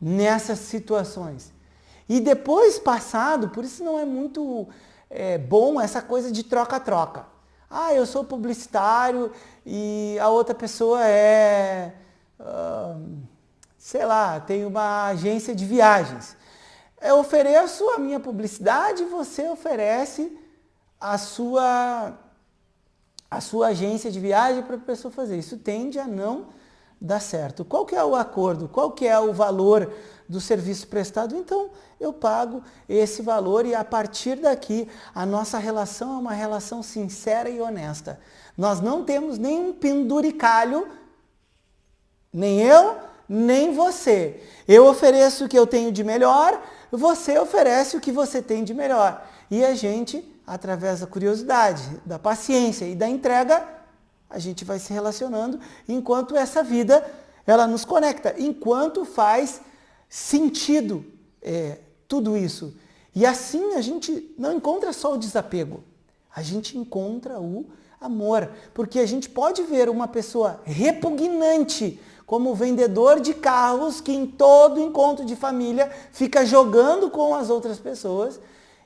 nessas situações. E depois passado, por isso não é muito bom essa coisa de troca-troca. Ah, eu sou publicitário e a outra pessoa sei lá, tem uma agência de viagens. Eu ofereço a minha publicidade e você oferece a sua agência de viagem para a pessoa fazer. Isso tende a não dar certo. Qual que é o acordo? Qual que é o valor do serviço prestado? Então, eu pago esse valor e a partir daqui a nossa relação é uma relação sincera e honesta. Nós não temos nenhum penduricalho, nem eu, nem você. Eu ofereço o que eu tenho de melhor, você oferece o que você tem de melhor. E a gente, através da curiosidade, da paciência e da entrega, a gente vai se relacionando enquanto essa vida, ela nos conecta, enquanto faz sentido tudo isso. E assim a gente não encontra só o desapego, a gente encontra o amor, porque a gente pode ver uma pessoa repugnante como vendedor de carros que em todo encontro de família fica jogando com as outras pessoas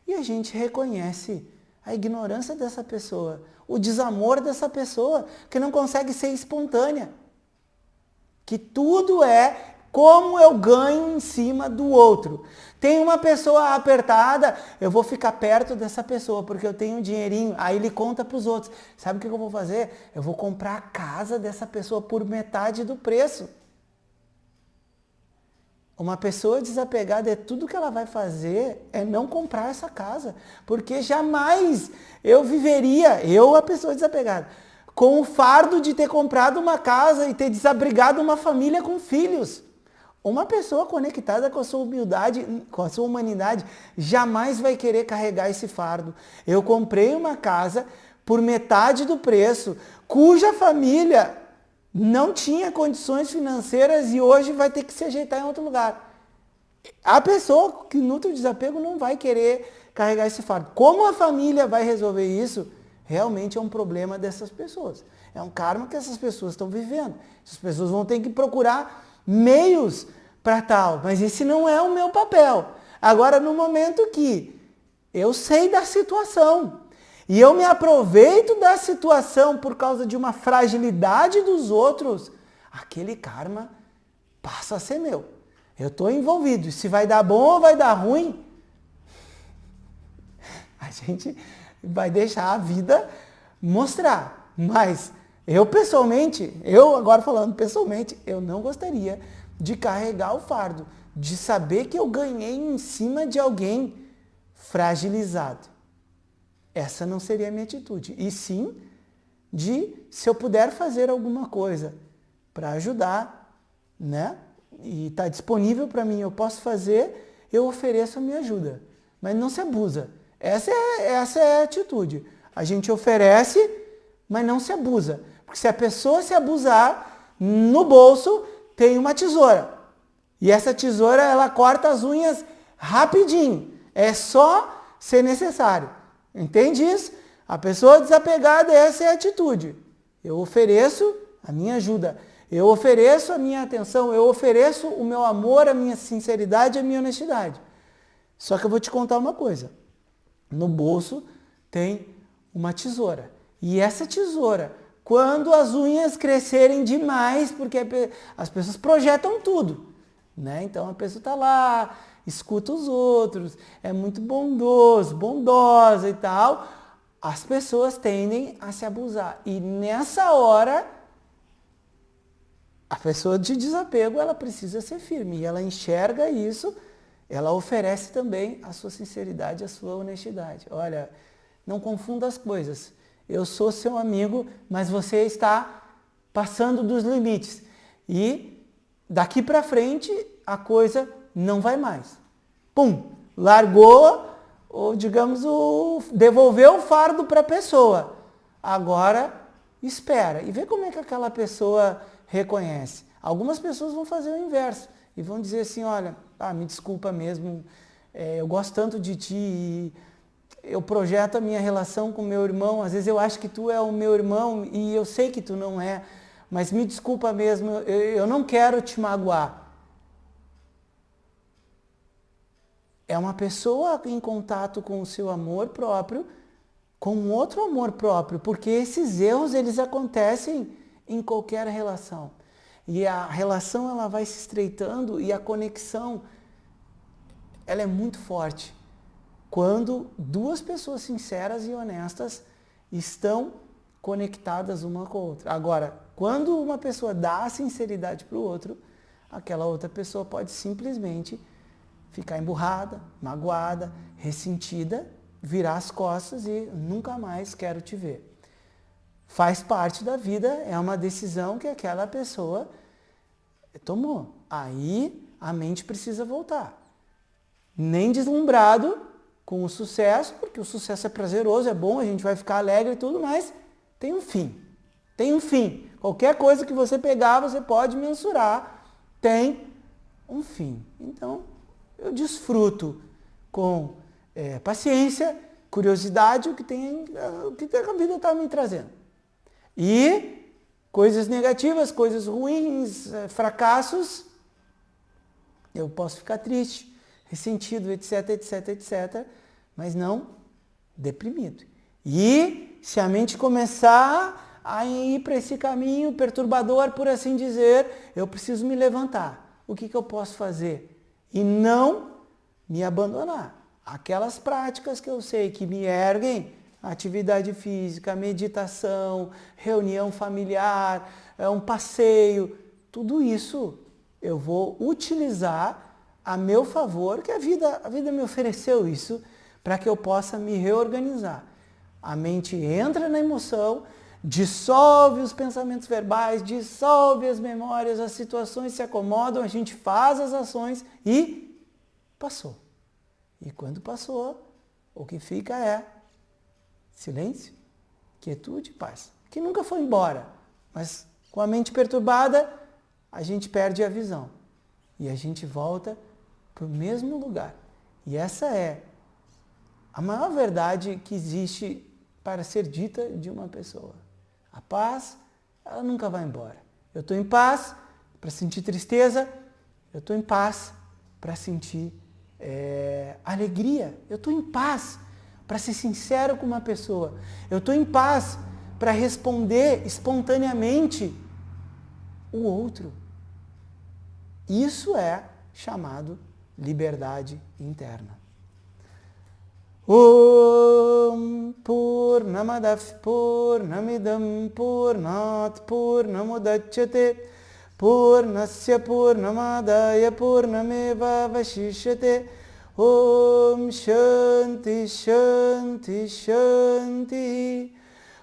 e a gente reconhece a ignorância dessa pessoa, o desamor dessa pessoa que não consegue ser espontânea, que tudo é como eu ganho em cima do outro. Tem uma pessoa apertada, eu vou ficar perto dessa pessoa porque eu tenho um dinheirinho. Aí ele conta para os outros. Sabe o que eu vou fazer? Eu vou comprar a casa dessa pessoa por metade do preço. Uma pessoa desapegada, tudo que ela vai fazer é não comprar essa casa. Porque jamais eu viveria, a pessoa desapegada, com o fardo de ter comprado uma casa e ter desabrigado uma família com filhos. Uma pessoa conectada com a sua humildade, com a sua humanidade, jamais vai querer carregar esse fardo. Eu comprei uma casa por metade do preço, cuja família não tinha condições financeiras e hoje vai ter que se ajeitar em outro lugar. A pessoa que nutre o desapego não vai querer carregar esse fardo. Como a família vai resolver isso? Realmente é um problema dessas pessoas. É um karma que essas pessoas estão vivendo. Essas pessoas vão ter que procurar meios para tal, mas esse não é o meu papel. Agora, no momento que eu sei da situação e eu me aproveito da situação por causa de uma fragilidade dos outros, aquele karma passa a ser meu. Eu estou envolvido. E se vai dar bom ou vai dar ruim, a gente vai deixar a vida mostrar. Mas eu pessoalmente, agora falando pessoalmente, eu não gostaria de carregar o fardo, de saber que eu ganhei em cima de alguém fragilizado. Essa não seria a minha atitude. E sim, se eu puder fazer alguma coisa para ajudar, né? E está disponível para mim, eu posso fazer, eu ofereço a minha ajuda. Mas não se abusa. Essa é a atitude. A gente oferece, mas não se abusa. Porque se a pessoa se abusar, no bolso tem uma tesoura. E essa tesoura, ela corta as unhas rapidinho. É só ser necessário. Entende isso? A pessoa desapegada, essa é a atitude. Eu ofereço a minha ajuda. Eu ofereço a minha atenção. Eu ofereço o meu amor, a minha sinceridade, a minha honestidade. Só que eu vou te contar uma coisa. No bolso tem uma tesoura. E essa tesoura, quando as unhas crescerem demais, porque as pessoas projetam tudo, né? Então a pessoa está lá, escuta os outros, é muito bondoso, bondosa e tal. As pessoas tendem a se abusar. E nessa hora, a pessoa de desapego, ela precisa ser firme. E ela enxerga isso, ela oferece também a sua sinceridade, a sua honestidade. Olha, não confunda as coisas. Eu sou seu amigo, mas você está passando dos limites. E daqui para frente a coisa não vai mais. Pum! Largou, ou digamos, devolveu o fardo para a pessoa. Agora, espera e vê como é que aquela pessoa reconhece. Algumas pessoas vão fazer o inverso e vão dizer assim, olha, me desculpa mesmo, eu gosto tanto de ti e eu projeto a minha relação com meu irmão, às vezes eu acho que tu é o meu irmão e eu sei que tu não é, mas me desculpa mesmo, eu não quero te magoar. É uma pessoa em contato com o seu amor próprio, com outro amor próprio, porque esses erros, eles acontecem em qualquer relação. E a relação, ela vai se estreitando e a conexão, ela é muito forte. Quando duas pessoas sinceras e honestas estão conectadas uma com a outra. Agora, quando uma pessoa dá a sinceridade para o outro, aquela outra pessoa pode simplesmente ficar emburrada, magoada, ressentida, virar as costas e nunca mais quero te ver. Faz parte da vida, é uma decisão que aquela pessoa tomou. Aí a mente precisa voltar. Nem deslumbrado com o sucesso, porque o sucesso é prazeroso, é bom, a gente vai ficar alegre e tudo, mas tem um fim. Tem um fim. Qualquer coisa que você pegar, você pode mensurar. Tem um fim. Então, eu desfruto com paciência, curiosidade, o que a vida está me trazendo. E coisas negativas, coisas ruins, fracassos, eu posso ficar triste, ressentido, etc, etc, etc, mas não deprimido. E se a mente começar a ir para esse caminho perturbador, por assim dizer, eu preciso me levantar. O que eu posso fazer? E não me abandonar. Aquelas práticas que eu sei que me erguem, atividade física, meditação, reunião familiar, um passeio, tudo isso eu vou utilizar a meu favor, que a vida me ofereceu isso, para que eu possa me reorganizar. A mente entra na emoção, dissolve os pensamentos verbais, dissolve as memórias, as situações se acomodam, a gente faz as ações e passou. E quando passou, o que fica é silêncio, quietude e paz. Que nunca foi embora, mas com a mente perturbada, a gente perde a visão. E a gente volta para o mesmo lugar. E essa é a maior verdade que existe para ser dita de uma pessoa. A paz, ela nunca vai embora. Eu estou em paz para sentir tristeza, eu estou em paz para sentir alegria, eu estou em paz para ser sincero com uma pessoa, eu estou em paz para responder espontaneamente o outro. Isso é chamado liberdade interna. Om Purnamadav Purnamidam Purnat Purnamudachyate Purnasya Purnamadaya Purnameva Vashishyate Om Shanti Shanti Shanti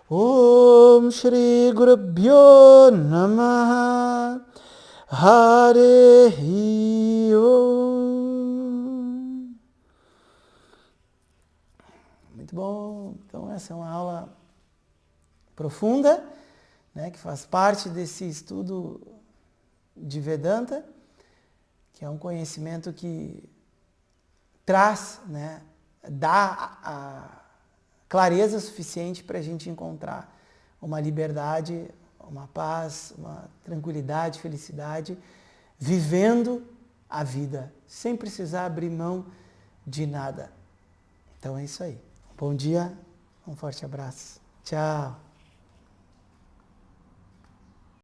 Om Shri Gurubhyo Namaha Hare Om. Muito bom. Então essa é uma aula profunda, né, que faz parte desse estudo de Vedanta, que é um conhecimento que traz, né, dá a clareza suficiente para a gente encontrar uma liberdade, uma paz, uma tranquilidade, felicidade, vivendo a vida, sem precisar abrir mão de nada. Então é isso aí. Bom dia, um forte abraço. Tchau.